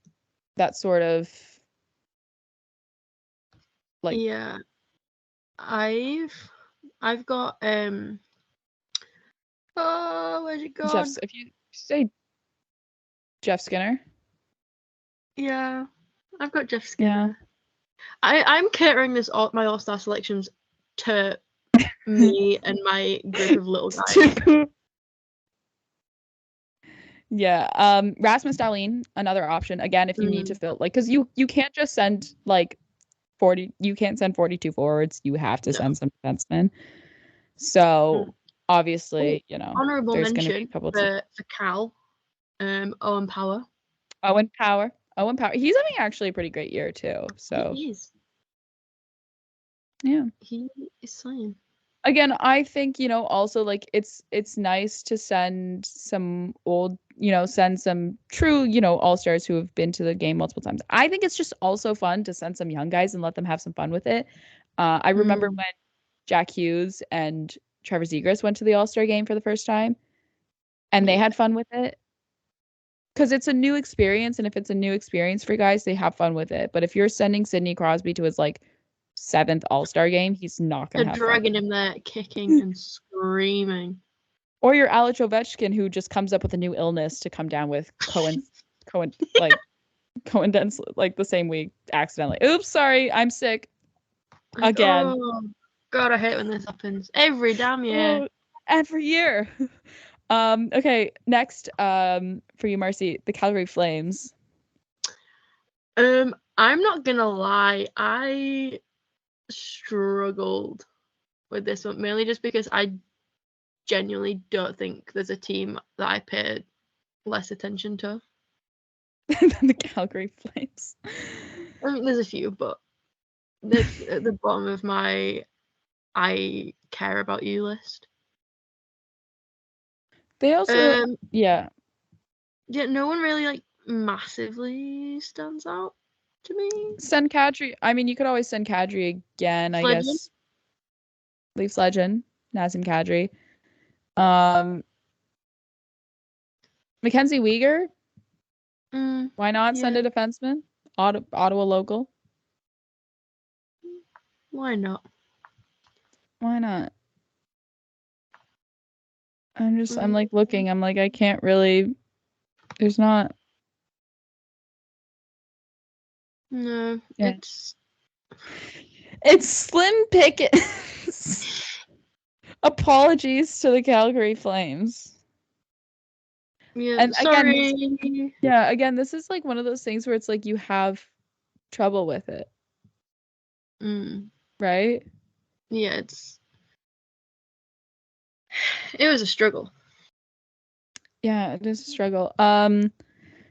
that sort of like. Yeah, I've got where's it gone? If you say Jeff Skinner. Yeah, I've got Jeff Skinner. Yeah. I'm catering my All-Star selections to me and my group of little guys. Yeah, Rasmus Dahlin, another option. Again, if you need to fill, like, because you can't just send like 40. You can't send 42 forwards. You have to send some defensemen. So obviously, honorable there's going to be mention a couple for Cal, Owen Power. Owen Power. He's having actually a pretty great year too. So he is. Yeah, he is saying. Again, I think, also like it's nice to send some old, send some true, all-stars who have been to the game multiple times. I think it's just also fun to send some young guys and let them have some fun with it. I remember when Jack Hughes and Trevor Zegras went to the All-Star game for the first time and they had fun with it. Because it's a new experience, and if it's a new experience for guys, they have fun with it. But if you're sending Sidney Crosby to his like 7th All-Star game, he's not gonna have dragging fun. him there, kicking and screaming. Or your Alex Ovechkin, who just comes up with a new illness to come down with coincidence like the same week accidentally. Oops, sorry, I'm sick again. Oh God, I hate when this happens every damn year. Every year. Okay, next for you, Marcie, the Calgary Flames. I'm not gonna lie, I struggled with this one, mainly just because I genuinely don't think there's a team that I paid less attention to than the Calgary Flames. I mean, there's a few, but they're at the bottom of my I care about you list. They also yeah, no one really like massively stands out to me. Send Kadri. I mean, you could always send Kadri again, I guess. Leafs legend, Nazem Kadri. Mackenzie Weegar. Why not send a defenseman? Ottawa local. Why not? Why not? I'm like looking. I'm like, I can't really. There's not. No, yeah. It's slim pickings. Apologies to the Calgary Flames. Yeah, and sorry. Again, again, this is like one of those things where it's like you have trouble with it, Mm. right? Yeah, it was a struggle. Yeah, it is a struggle.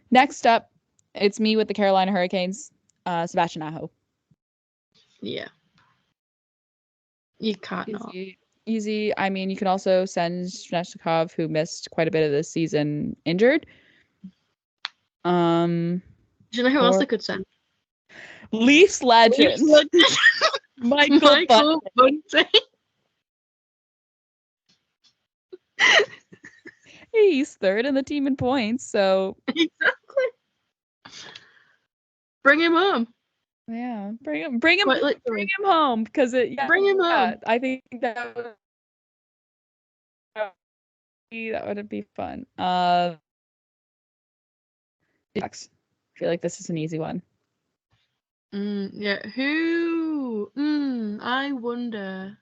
Next up, it's me with the Carolina Hurricanes, Sebastian Aho. Yeah. You can't not. Easy. I mean, you can also send Svechnikov, who missed quite a bit of this season, injured. Do you know who else they could send? Leafs legend. Michael Bunting. He's third in the team in points, so Exactly. Bring him home. Yeah, bring him home because bring him home. I think that would be fun. I feel like this is an easy one. Yeah. Who? I wonder.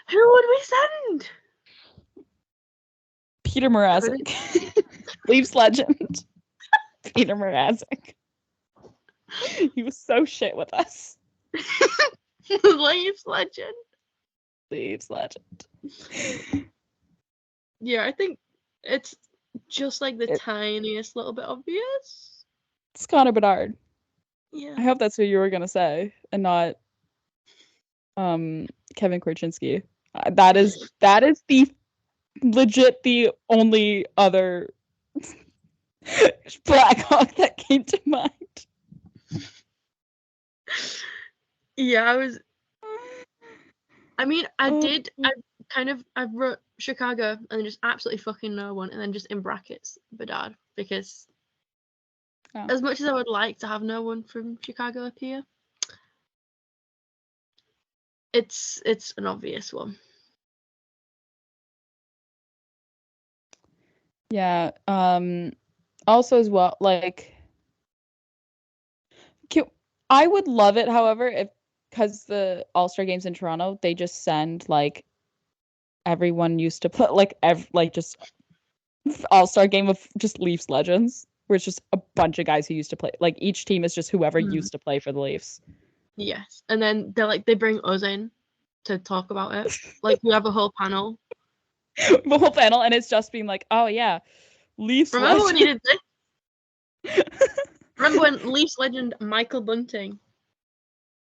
Who would we send? Peter Mrazek. Leafs legend. Peter Mrazek. He was so shit with us. Leafs legend. Leafs legend. Yeah, I think it's just like the tiniest little bit obvious. It's Connor Bedard. Yeah. I hope that's who you were gonna say, and not Kevin Korchinski. That is the legit the only other Blackhawk that came to mind. Yeah, I wrote Chicago and just absolutely fucking no one, and then just in brackets Bedard, because as much as I would like to have no one from Chicago appear, it's an obvious one. Yeah. Also as well, like, I would love it, however, if because the All-Star games in Toronto, they just send like everyone used to put like just All-Star game of just Leafs legends, where it's just a bunch of guys who used to play. Like each team is just whoever used to play for the Leafs. Yes, and then they bring us in to talk about it. Like we have a whole panel. The whole panel, and it's just being like, oh yeah, Leafs. Remember when he did this? Remember when Leafs legend Michael Bunting?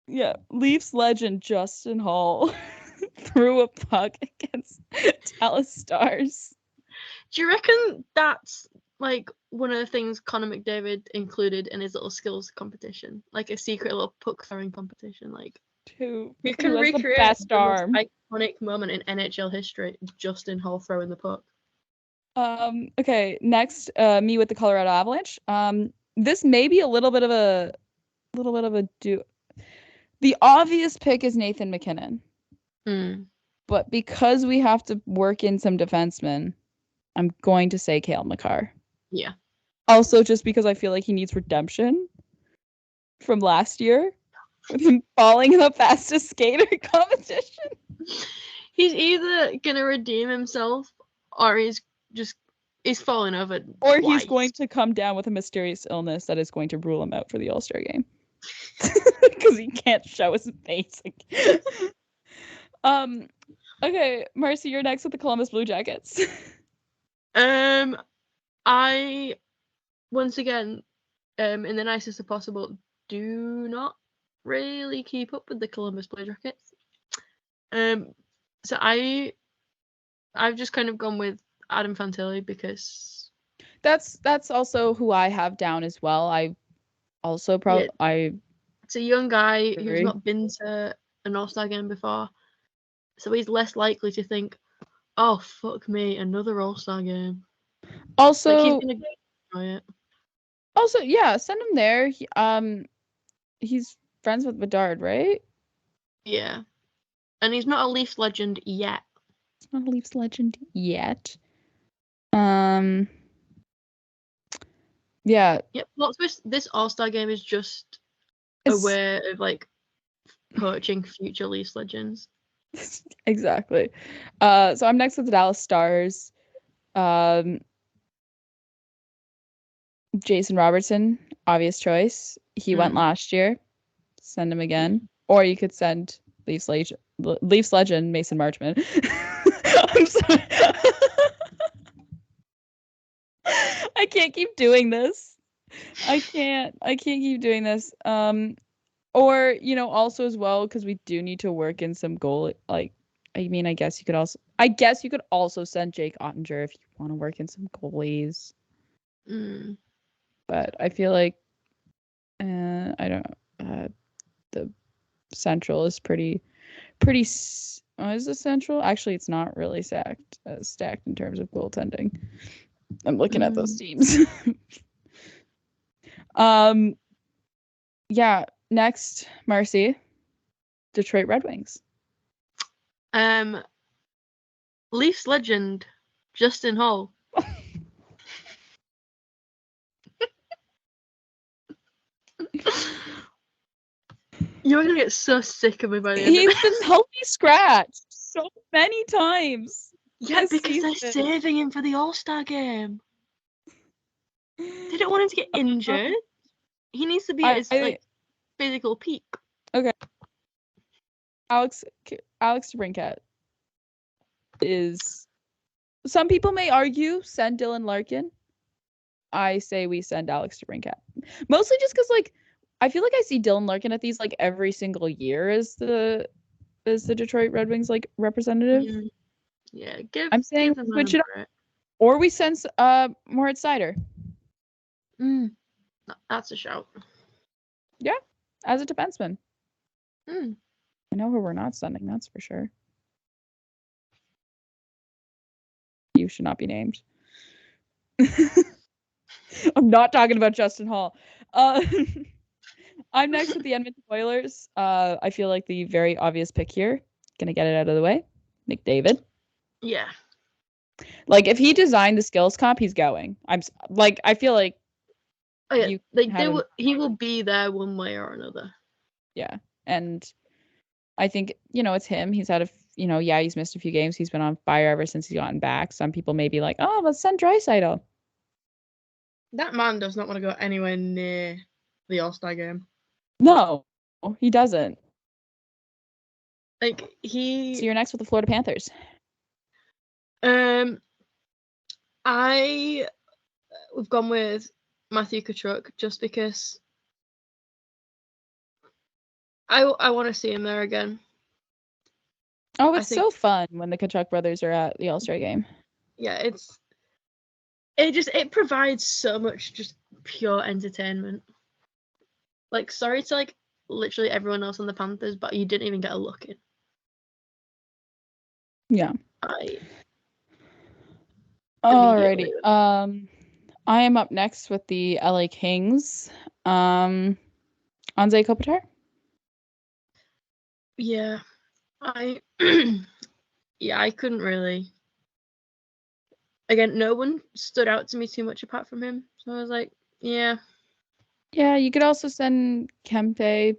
Yeah, Leafs legend Justin Hall threw a puck against Dallas Stars. Do you reckon that's like one of the things Connor McDavid included in his little skills competition, like a secret little puck throwing competition? Like, who can recreate the most iconic moment in NHL history? Justin Hall throwing the puck. Okay, next, me with the Colorado Avalanche. This may be a little bit of a do. The obvious pick is Nathan McKinnon. But because we have to work in some defensemen, I'm going to say Cale Makar. Yeah. Also, just because I feel like he needs redemption from last year with him falling in the fastest skater competition. He's either gonna redeem himself or he's falling over. Or twice. He's going to come down with a mysterious illness that is going to rule him out for the All-Star game. Because he can't show his face. Okay, Marcie, you're next with the Columbus Blue Jackets. I once again, in the nicest of possible, do not really keep up with the Columbus Blue Jackets. So I've just kind of gone with Adam Fantilli because that's also who I have down as well. I also it's a young guy who's not been to an All-Star game before, so he's less likely to think, "Oh fuck me, another All-Star game." Also, like, he's gonna enjoy it. Also, yeah, send him there. He's friends with Bedard, right? Yeah, and he's not a Leafs legend yet. He's not a Leafs legend yet. Yeah. Yep. This All-Star game is just a way of like poaching future Leafs legends. Exactly. So I'm next with the Dallas Stars. Jason Robertson, obvious choice. He went last year. Send him again. Or you could send Leafs legend Mason Marchment. I'm sorry. I can't keep doing this. I can't keep doing this. Or, also as well, because we do need to work in some goal. Like, I mean, I guess you could also send Jake Ottinger if you want to work in some goalies. But I feel like, I don't know. The Central is pretty. Is the Central? Actually, it's not really stacked in terms of goaltending. I'm looking at those teams. Yeah. Next, Marcie, Detroit Red Wings. Leafs legend Justin Hall. You're gonna get so sick of me by the end of this. He's been healthy scratched so many times. Yeah, because they're saving him for the All-Star game. They don't want him to get injured. He needs to be at his physical peak. Okay. Alex DeBrincat is. Some people may argue send Dylan Larkin. I say we send Alex DeBrincat. Mostly just because, like, I feel like I see Dylan Larkin at these, like, every single year as the Detroit Red Wings, like, representative. Yeah, I'm saying switch it up. Or we send Moritz Seider. That's a shout. Yeah, as a defenseman. I know who we're not sending, that's for sure. You should not be named. I'm not talking about Justin Hall. I'm next with the Edmonton Oilers. I feel like the very obvious pick here. Gonna get it out of the way. McDavid. Yeah. Like, if he designed the skills comp, he's going. I feel like. Oh yeah. He will be there one way or another. Yeah, and I think it's him. He's had he's missed a few games. He's been on fire ever since he's gotten back. Some people may be like, oh, let's send Draisaitl. That man does not want to go anywhere near the All-Star game. No, he doesn't. Like, So you're next with the Florida Panthers. We've gone with Matthew Tkachuk just because I want to see him there again. Oh, it's so fun when the Tkachuk brothers are at the All-Star game. Yeah, it provides so much just pure entertainment. Like, sorry to like literally everyone else on the Panthers, but you didn't even get a look in. Yeah. Alrighty. I am up next with the LA Kings. Anze Kopitar. Yeah, I couldn't really. Again, no one stood out to me too much apart from him, so I was like, yeah. Yeah, you could also send Kempe,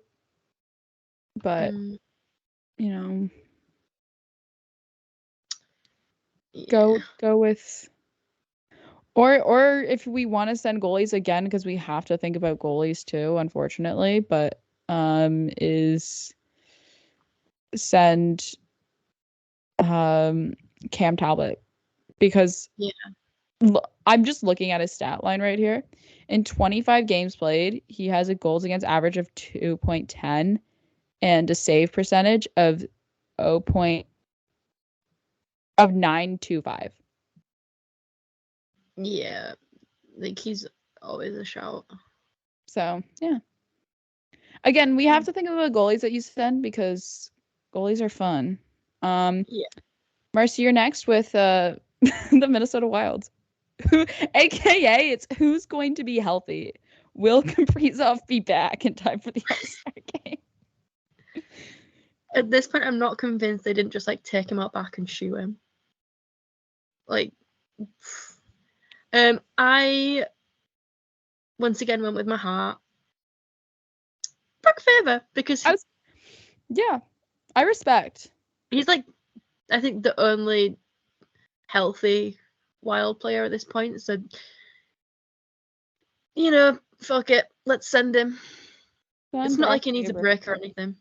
but go with. Or if we want to send goalies again, because we have to think about goalies too, unfortunately, but is send Cam Talbot, because I'm just looking at his stat line right here. In 25 games played, he has a goals against average of 2.10 and a save percentage of 925. Yeah, like, he's always a shout. So yeah. Again, we have to think about goalies that you send because goalies are fun. Marcie, you're next with the Minnesota Wild. AKA, it's who's going to be healthy. Will Kaprizov be back in time for the All-Star game? At this point, I'm not convinced they didn't just like take him out back and shoot him. Like, I once again went with my heart. Brock Faber, because I respect. He's like, I think the only healthy Wild player at this point. So, fuck it. Let's send him. It's not like he needs a break or anything.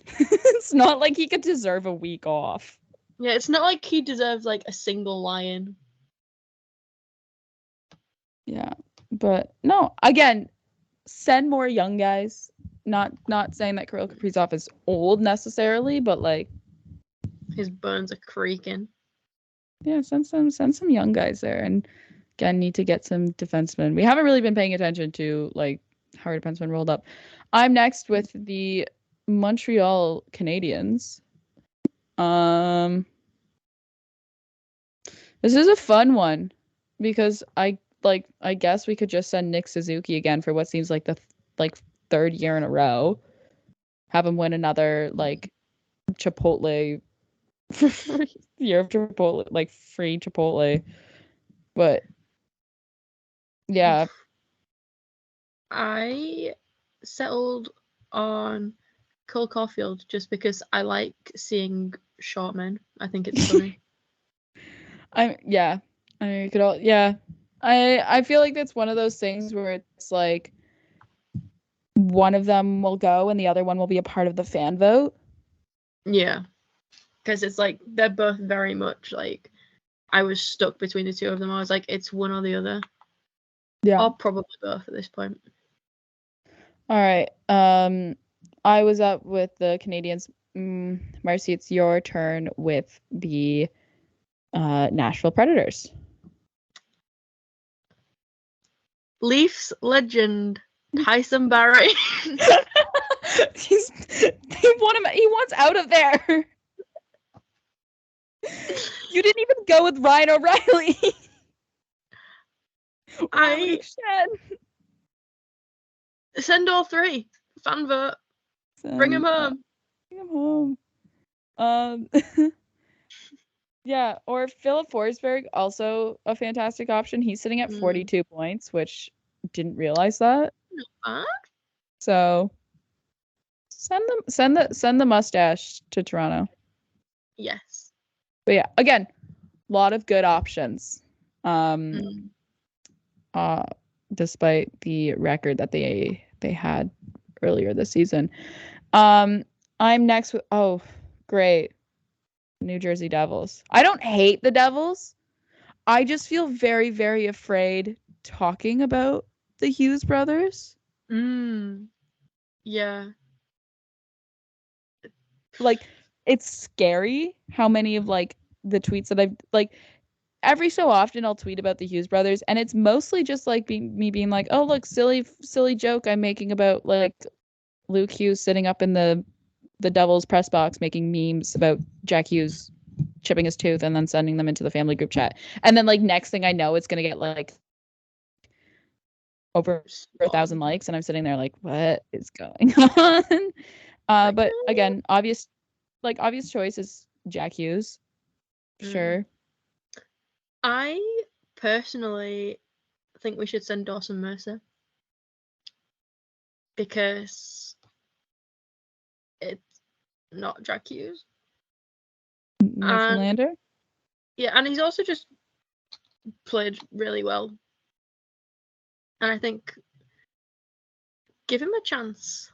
It's not like he could deserve a week off. Yeah, it's not like he deserves like a single lion. Yeah, but no, again, send more young guys. Not saying that Kirill Kaprizov is old necessarily, but like his bones are creaking. Yeah, send some young guys there, and again, need to get some defensemen. We haven't really been paying attention to like how our defensemen rolled up. I'm next with the Montreal Canadiens. This is a fun one because I guess we could just send Nick Suzuki again for what seems like the third year in a row. Have him win another like Chipotle year of Chipotle, like free Chipotle. But yeah. I settled on Cole Caulfield just because I like seeing short men. I think it's funny. I feel like that's one of those things where it's like one of them will go and the other one will be a part of the fan vote. Yeah. Because it's like they're both very much like I was stuck between the two of them. I was like, it's one or the other. Yeah. Or probably both at this point. All right. I was up with the Canadians. Marcie, it's your turn with the Nashville Predators. Leafs legend Tyson Barrie. He wants out of there. You didn't even go with Ryan O'Reilly. Send all three. Fan vote. Bring him home. Bring him home. Yeah, or Philip Forsberg, also a fantastic option. He's sitting at 42 points, which didn't realize that. So send the mustache to Toronto. Yes. But yeah, again, a lot of good options. Despite the record that they had earlier this season. I'm next with great. New Jersey Devils. I don't hate the Devils. I just feel very, very afraid talking about the Hughes brothers. Yeah. Like, it's scary how many of like the tweets that I've like every so often I'll tweet about the Hughes brothers, and it's mostly just like me being like, oh look, silly joke I'm making about like Luke Hughes sitting up in the Devils press box making memes about Jack Hughes chipping his tooth and then sending them into the family group chat. And then like next thing I know, it's gonna get like over 1,000 likes, and I'm sitting there like, what is going on? But again, obvious choice is Jack Hughes. Sure. I personally think we should send Dawson Mercer because it's not Jack Hughes. Newfoundlander? Yeah, and he's also just played really well. And I think give him a chance.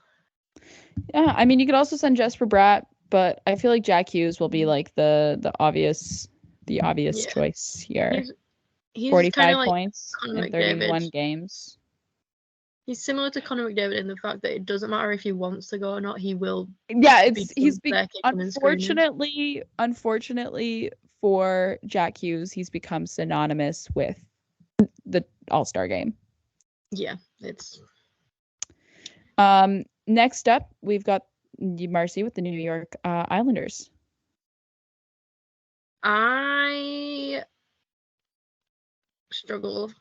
Yeah, I mean, you could also send Jesper Bratt, but I feel like Jack Hughes will be like the obvious choice here. He's 45 like points in 31 games. He's similar to Connor McDavid in the fact that it doesn't matter if he wants to go or not, he will. Yeah, unfortunately for Jack Hughes, he's become synonymous with the All-Star game. Yeah, it's. Next up, we've got Marcie with the New York Islanders. I struggle.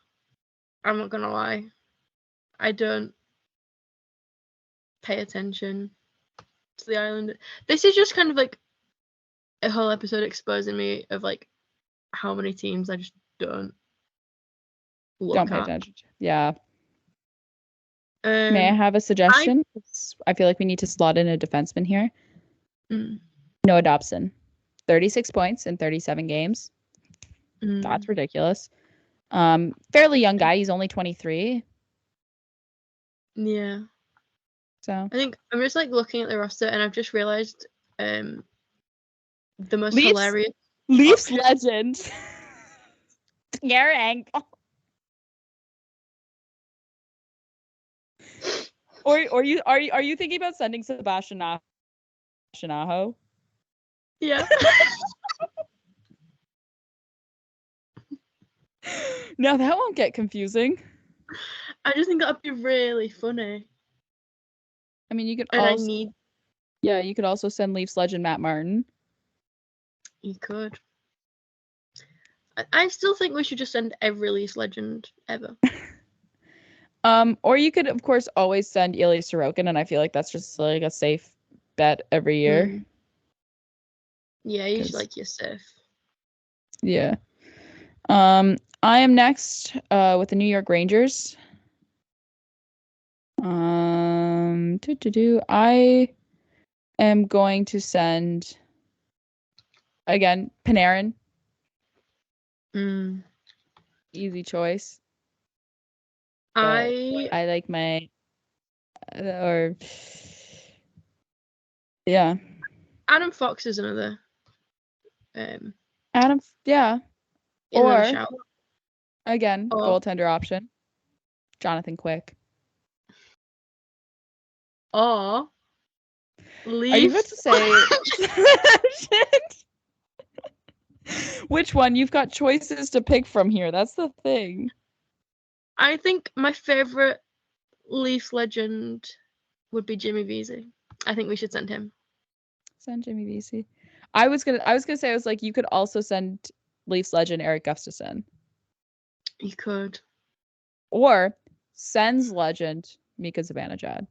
I'm not gonna lie. I don't pay attention to the Islanders. This is just kind of like a whole episode exposing me of like how many teams I just don't pay attention to. Yeah. May I have a suggestion? I feel like we need to slot in a defenseman here. Noah Dobson. 36 points in 37 games. That's Mm. ridiculous. Fairly young guy. He's only 23. Yeah. So I think I'm just like looking at the roster and I've just realized the most Leafs hilarious Leafs option. legend. Garang. Or are you thinking about sending Sebastian Aho? Yeah. No, that won't get confusing. I just think that'd be really funny. I mean, you could And also you could also send Leafs legend Matt Martin. You could. I still think we should just send every Leafs legend ever. Or you could of course always send Ilya Sorokin, and I feel like that's just like a safe bet every year. Yeah, you should like your safe. Yeah. I am next with the New York Rangers. I am going to send again Panarin. Easy choice. I like my or yeah. Adam Fox is another Adam, yeah. another Or shout. again, goaltender option. Jonathan Quick. Or Are you about Leafs. to say shit? Which one? You've got choices to pick from here. That's the thing. I think my favorite Leafs legend would be Jimmy Vesey. I think we should send him. Send Jimmy Vesey. I was gonna say, I was like, you could also send Leafs legend Eric Gustafsson. You could. Or Sens legend Mika Zibanejad.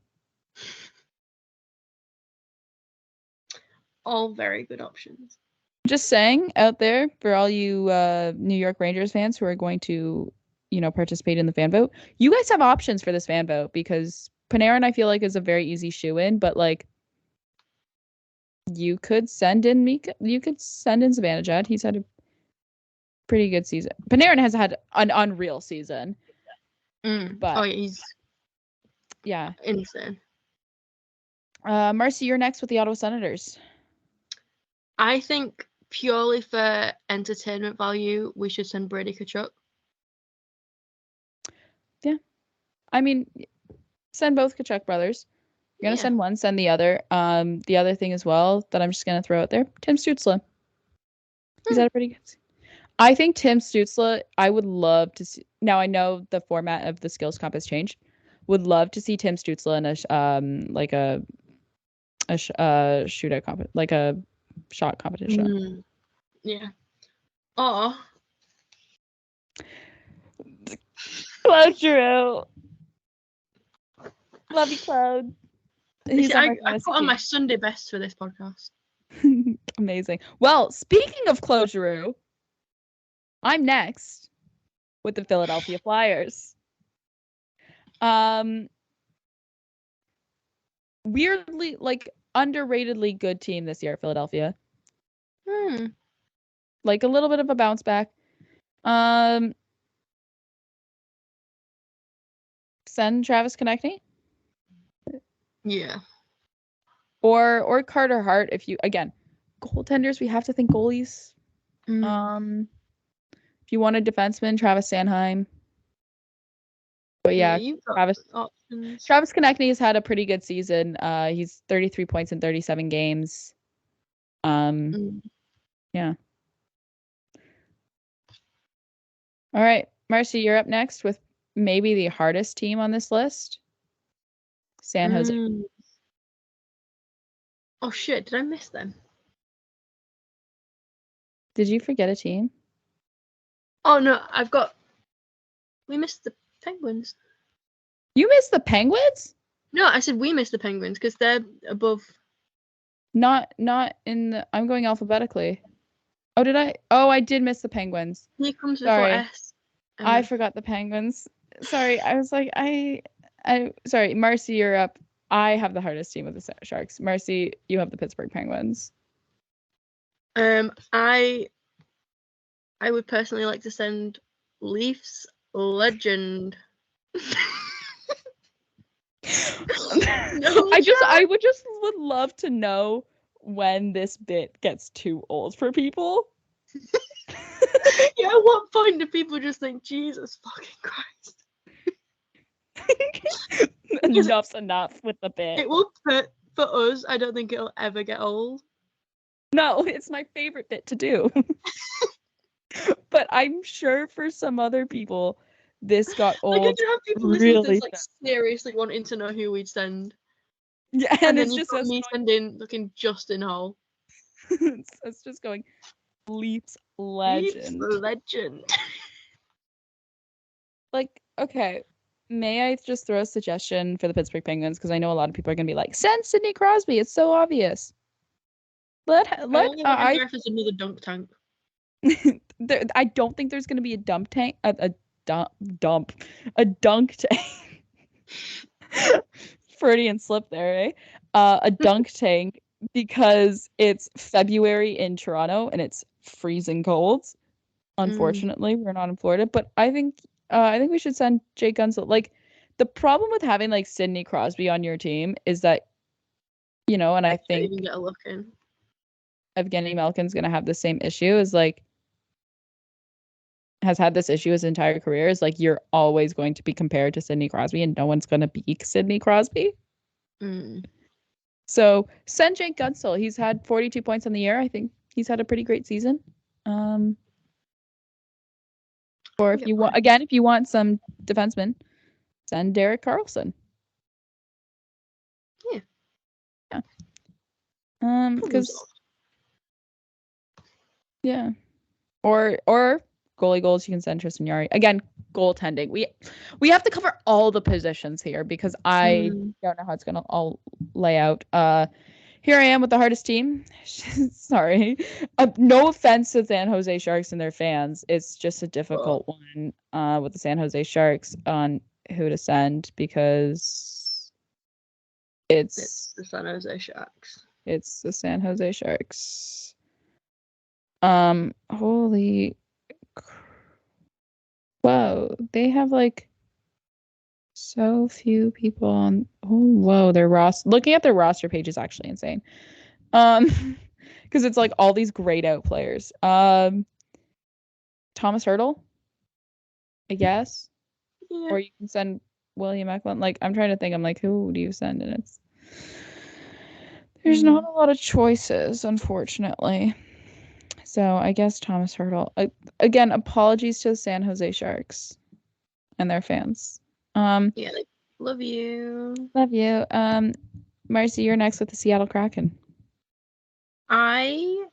All very good options. Just saying out there for all you New York Rangers fans who are going to, participate in the fan vote, you guys have options for this fan vote, because Panarin I feel like is a very easy shoe-in, but like you could send in Zibanejad. He's had a pretty good season. Panarin has had an unreal season. But he's insane. Marcie, you're next with the Ottawa Senators. I think purely for entertainment value, we should send Brady Tkachuk. Yeah. I mean, send both Tkachuk brothers. You're going to send one, send the other. The other thing as well that I'm just going to throw out there, Tim Stützle. He's had a pretty good season. I think Tim Stützle, I would love to see. Now I know the format of the skills comp has changed. Would love to see Tim Stützle in a shootout like a shot competition. Yeah. Or Claude Giroux. Love you, Claude. I put on my Sunday best for this podcast. Amazing. Well, speaking of Claude Giroux, I'm next with the Philadelphia Flyers. Weirdly, like underratedly good team this year, Philadelphia. Like a little bit of a bounce back. Send Travis Konechny. Yeah. Or Carter Hart if you, again, goaltenders, we have to think goalies. If you want a defenseman, Travis Sanheim. But yeah, Travis Konechny has had a pretty good season. He's 33 points in 37 games. Yeah. All right, Marcie, you're up next with maybe the hardest team on this list. San Jose. Oh shit, did I miss them? Did you forget a team? Oh no, we missed the Penguins. You missed the Penguins? No, I said we missed the Penguins because they're above. Not in the, I'm going alphabetically. Oh, did I? Oh, I did miss the Penguins. He comes before S. I forgot the Penguins. Sorry, I was like, sorry, Marcie, you're up. I have the hardest team with the Sharks. Marcie, you have the Pittsburgh Penguins. I would personally like to send Leafs legend. No, I would love to know when this bit gets too old for people. Yeah, at what point do people just think, Jesus fucking Christ? Enough's enough with the bit. It will for us, I don't think it'll ever get old. No, it's my favorite bit to do. But I'm sure for some other people, this got old. Like, I do have people listening to this, like, seriously wanting to know who we'd send. Yeah, And then it's you've just got us me sending looking Justin Hall. it's just going Leafs legend. Leafs legend. Like, okay, may I just throw a suggestion for the Pittsburgh Penguins? Because I know a lot of people are gonna be like, send Sidney Crosby. It's so obvious. I only wonder if there's another dunk tank. I don't think there's gonna be a dunk tank. A dunk tank. Freudian slip there, eh? A dunk tank because it's February in Toronto and it's freezing cold. Unfortunately, we're not in Florida, but I think we should send Jake Gunsel. Like, the problem with having like Sidney Crosby on your team is that, and I think even get a look in. Evgeny Malkin's gonna have the same issue as like has had this issue his entire career. Is like you're always going to be compared to Sidney Crosby, and no one's gonna beat Sidney Crosby. So send Jake Gunsel. He's had 42 points on the year. I think he's had a pretty great season. Or if you want some defensemen, send Derek Carlson. Yeah. Because yeah. Or goalie goals, you can send Tristan Yari. Again, goaltending. We have to cover all the positions here because I don't know how it's gonna all lay out. Here I am with the hardest team. Sorry. No offense to San Jose Sharks and their fans. It's just a difficult one with the San Jose Sharks on who to send because it's the San Jose Sharks. It's the San Jose Sharks. Holy whoa, they have like so few people on. Oh, whoa, their roster. Looking at their roster page is actually insane. Because it's like all these grayed out players. Thomas Hurdle, I guess. Yeah. Or you can send William Eklund. Like, I'm trying to think. I'm like, who do you send? And there's not a lot of choices, unfortunately. So I guess Thomas Hurdle. Again, apologies to the San Jose Sharks and their fans. Yeah, love you. Love you. Marcie, you're next with the Seattle Kraken. I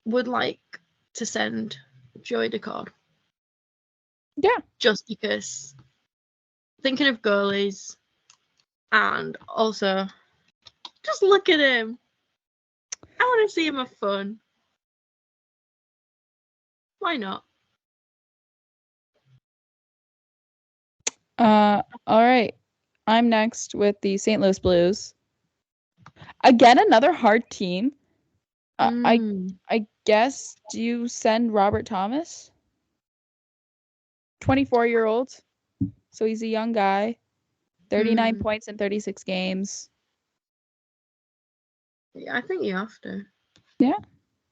would like to send Joey Decord. Yeah. Just because thinking of goalies and also just look at him. I want to see him have fun. Why not? All right. I'm next with the St. Louis Blues. Again, another hard team. I guess, do you send Robert Thomas? 24-year-old. So he's a young guy. 39 points in 36 games. Yeah, I think you have to. Yeah.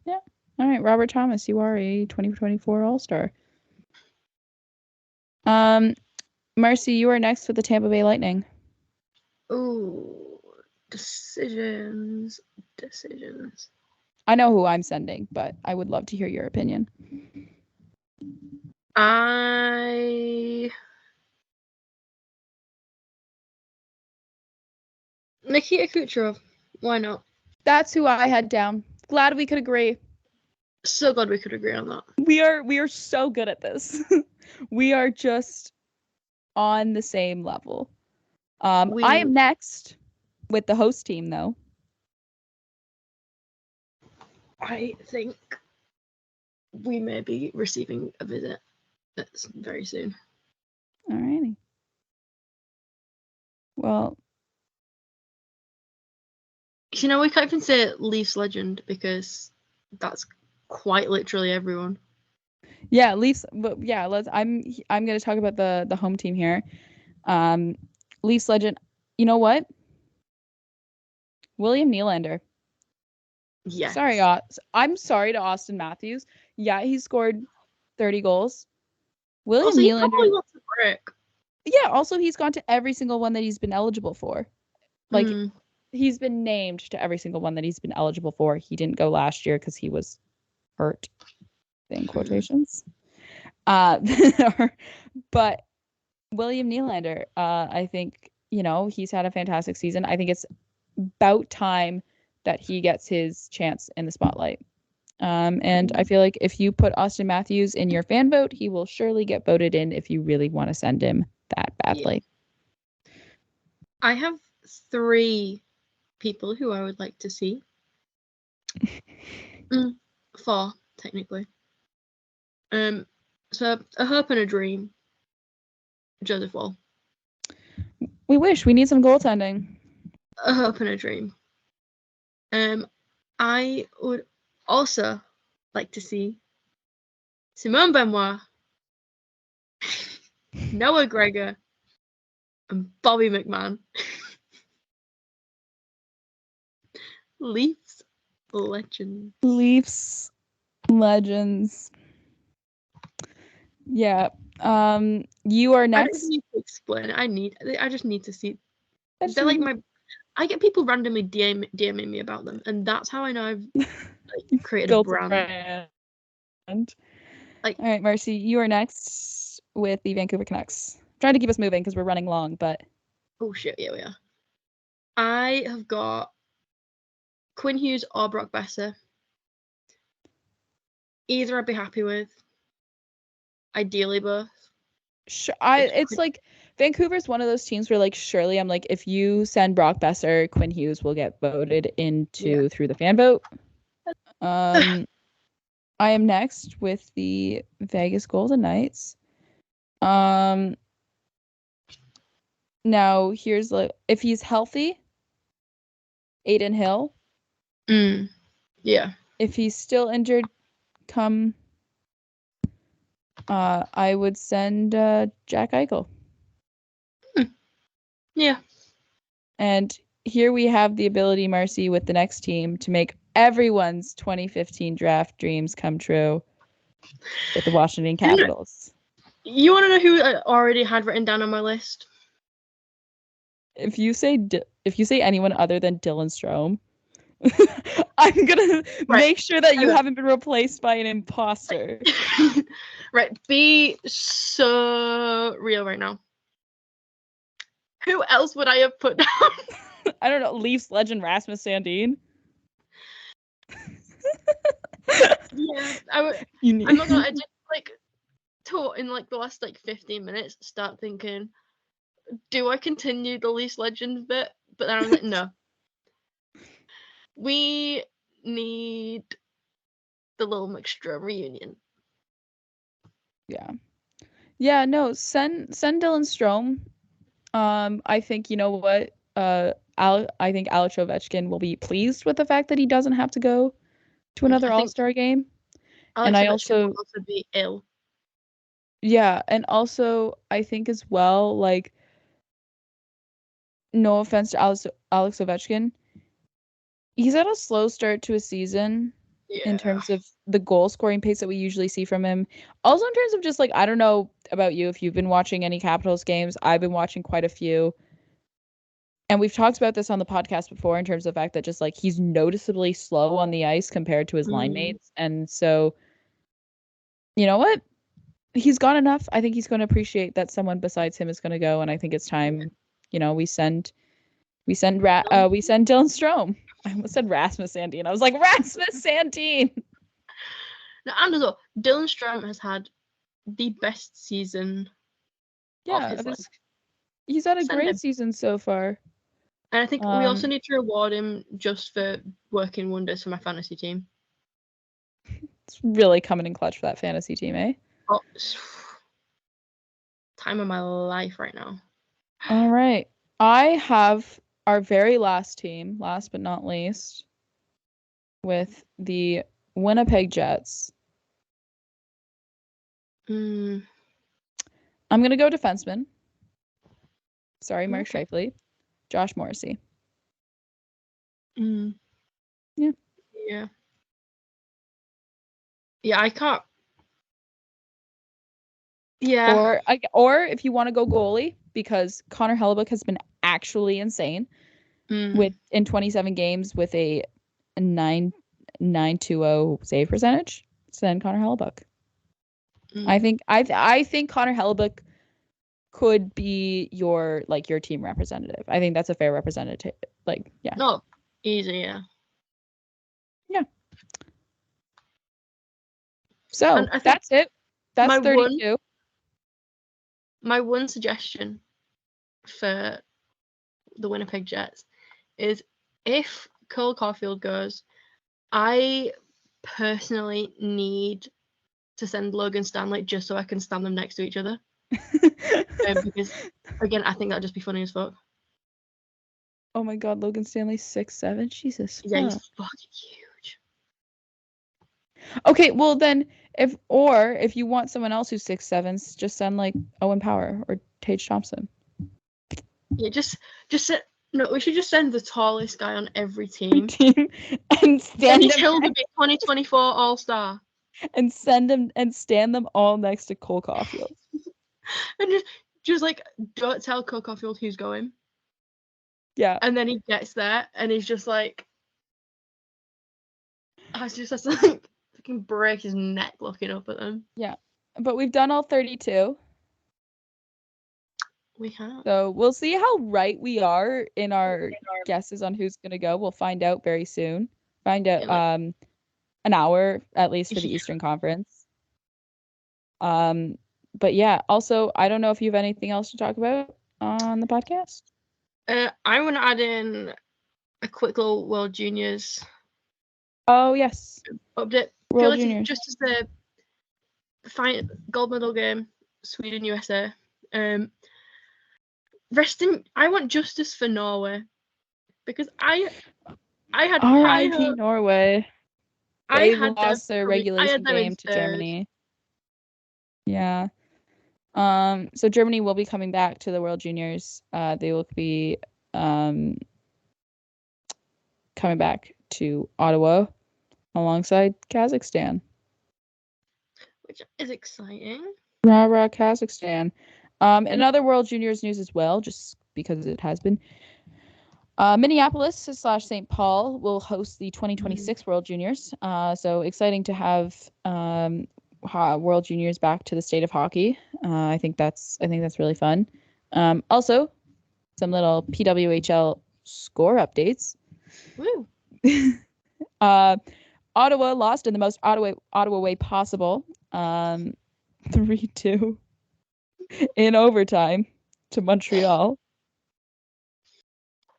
Yeah. All right, Robert Thomas, you are a 2024 All-Star. Marcie, you are next with the Tampa Bay Lightning. Ooh, decisions. I know who I'm sending, but I would love to hear your opinion. Nikita Kucherov. Why not? That's who I had down. Glad we could agree. So glad we could agree on that. We are so good at this. We are just on the same level. I am next with the host team, though. I think we may be receiving a visit very soon. Alrighty. Well, You know, we can't even say Leafs legend because that's quite literally everyone. Yeah, Leafs. But yeah, I'm gonna talk about the home team here. Leafs legend. You know what? William Nylander. Yes. Sorry, I'm sorry to Austin Matthews. Yeah, he scored 30 goals. William Also, he Nylander. probably wants a break. Yeah, also he's gone to every single one that he's been eligible for. Like he's been named to every single one that he's been eligible for. He didn't go last year because he was hurt, in quotations. But William Nylander, I think, he's had a fantastic season. I think it's about time that he gets his chance in the spotlight. And I feel like if you put Austin Matthews in your fan vote, he will surely get voted in if you really want to send him that badly. Yeah. I have 3 people who I would like to see. 4, technically. So a hope and a dream. Joseph Wall. We wish. We need some goaltending. A hope and a dream. I would also like to see Simon Benoit, Noah Gregor, and Bobby McMahon. Leafs legends. Leafs legends. Yeah. You are next. I don't need to explain it. I just need to see. They're like I get people randomly DMing me about them, and that's how I know I've created a brand. All right, Marcie, you are next with the Vancouver Canucks. Trying to keep us moving because we're running long, but oh shit, yeah, we are. I have got Quinn Hughes or Brock Besser. Either I'd be happy with. Ideally, both. It's like Vancouver's one of those teams where, like, surely I'm like, if you send Brock Besser, Quinn Hughes will get voted into through the fan vote. I am next with the Vegas Golden Knights. Now here's if he's healthy, Aiden Hill. Yeah. If he's still injured, I would send Jack Eichel. Yeah. And here we have the ability, Marcie, with the next team to make everyone's 2015 draft dreams come true with the Washington Capitals. You want to know who I already had written down on my list? If you say anyone other than Dylan Strome, I'm gonna make sure that you haven't been replaced by an imposter. Right, be so real right now. Who else would I have put down? I don't know. Leafs legend Rasmus Sandin. Yeah, I'm not gonna. I just in the last 15 minutes start thinking, do I continue the Leafs legend bit? But then I was like, no. We need the little Mixture reunion. Yeah, no, send Dylan Strome. I think, you know what? I think Alex Ovechkin will be pleased with the fact that he doesn't have to go to another All-Star game. Alex Ovechkin will also be ill. Yeah, and also I think as well, like, no offense to Alex Ovechkin, he's had a slow start to a season in terms of the goal scoring pace that we usually see from him. Also in terms of just I don't know about you if you've been watching any Capitals games. I've been watching quite a few. And we've talked about this on the podcast before in terms of the fact that just he's noticeably slow on the ice compared to his line mates. And so, you know what? He's got enough. I think he's going to appreciate that someone besides him is going to go. And I think it's time, we send Dylan Strome. I almost said Rasmus Sandin. I was like, Rasmus Sandin. Now, and as well, Dylan Strome has had the best season of his life. He's had a great season so far. And I think we also need to reward him just for working wonders for my fantasy team. It's really coming in clutch for that fantasy team, eh? Oh, time of my life right now. All right. I have our very last team, last but not least, with the Winnipeg Jets. I'm going to go defenseman. Sorry, Mark Scheifele. Josh Morrissey. Yeah. Yeah. Yeah, I can't. Yeah. Or if you want to go goalie, because Connor Hellebuyck has been actually insane in 27 games with a 9.20 save percentage. Send Connor Hellebuyck. I think Connor Hellebuyck could be your team representative. I think that's a fair representative. Yeah. No, easy, yeah. Yeah. So that's it. That's 32. My one suggestion for the Winnipeg Jets is if Cole Caulfield goes, I personally need to send Logan Stanley just so I can stand them next to each other. Because, again, I think that'd just be funny as fuck. Oh my god, Logan Stanley's 6'7"? Jesus. Yeah, he's fucking huge. Okay, well then, if you want someone else who's 6'7", just send Owen Power or Tage Thompson. Yeah, no, we should just send the tallest guy on every team. And stand him Hill to be 2024 All-Star. And send them and stand them all next to Cole Caulfield. And just don't tell Cole Caulfield who's going. Yeah. And then he gets there and he's just like, I just has to fucking break his neck looking up at them. Yeah. But we've done all 32. We have. So we'll see how right we are in our guesses on who's gonna go. We'll find out very soon. Find out an hour at least for the Eastern Conference. But yeah, also I don't know if you have anything else to talk about on the podcast. I want to add in a quick little World Juniors. Oh yes. Update. World Juniors. Just as the gold medal game, Sweden USA. I want justice for Norway because I had R.I.P. Norway. They lost their I regulation game to Germany. Yeah. So Germany will be coming back to the World Juniors. They will be coming back to Ottawa alongside Kazakhstan. Which is exciting. Rah, rah, Kazakhstan. In other World Juniors news as well, just because it has been. Minneapolis/St. Paul will host the 2026 World Juniors. So exciting to have World Juniors back to the state of hockey. I think that's really fun. Also, some little PWHL score updates. Woo. Ottawa lost in the most Ottawa way possible. 3-2 in overtime to Montreal.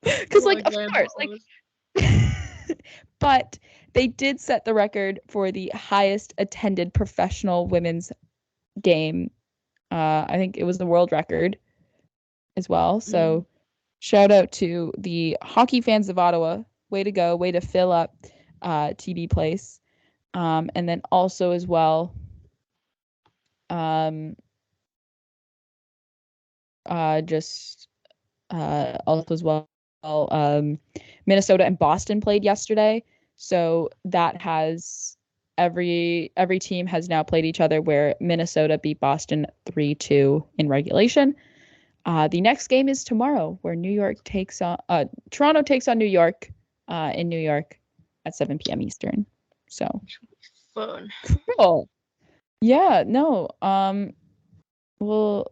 Because of course, but they did set the record for the highest attended professional women's game. I think it was the world record as well. So shout out to the hockey fans of Ottawa. Way to go. Way to fill up TD Place. And then also as well, also as well, Minnesota and Boston played yesterday. So that has every team has now played each other, where Minnesota beat Boston 3-2 in regulation. The next game is tomorrow, where Toronto takes on New York in New York at 7 p.m. Eastern. So fun. Cool. Yeah, no. We'll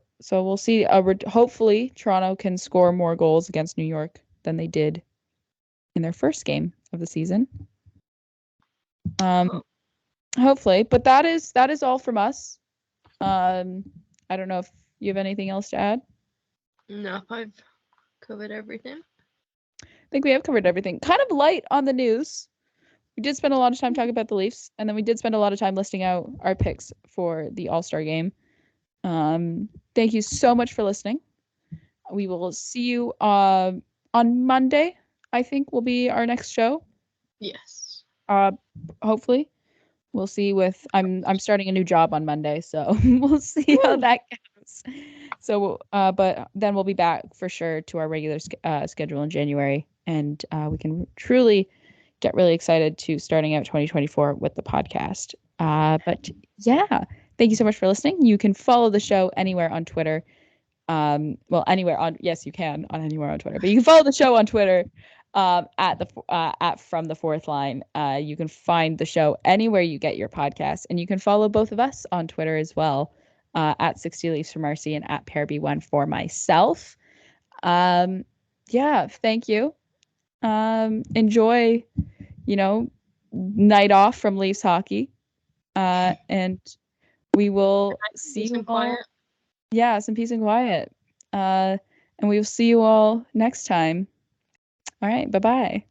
see. Hopefully Toronto can score more goals against New York than they did in their first game of the season. Hopefully, but that is all from us. I don't know if you have anything else to add. No, I've covered everything. I think we have covered everything. Kind of light on the news. We did spend a lot of time talking about the Leafs, and then we did spend a lot of time listing out our picks for the All-Star game. Thank you so much for listening. We will see you on on Monday, I think, will be our next show. Yes. Hopefully. We'll see with I'm starting a new job on Monday, so we'll see how that goes. So, but then we'll be back for sure to our regular schedule in January, and we can truly get really excited to starting out 2024 with the podcast. But yeah, thank you so much for listening. You can follow the show anywhere on Twitter. Well, anywhere on, yes, you can on anywhere on Twitter, but you can follow the show on Twitter at From the Fourth Line. You can find the show anywhere you get your podcasts, and you can follow both of us on Twitter as well, at 60 Leaves for Marcie and at PearB1 for myself. Yeah, thank you. Enjoy, night off from Leafs hockey. And we will see you all. Quiet. Yeah, some peace and quiet. And we will see you all next time. All right, bye-bye.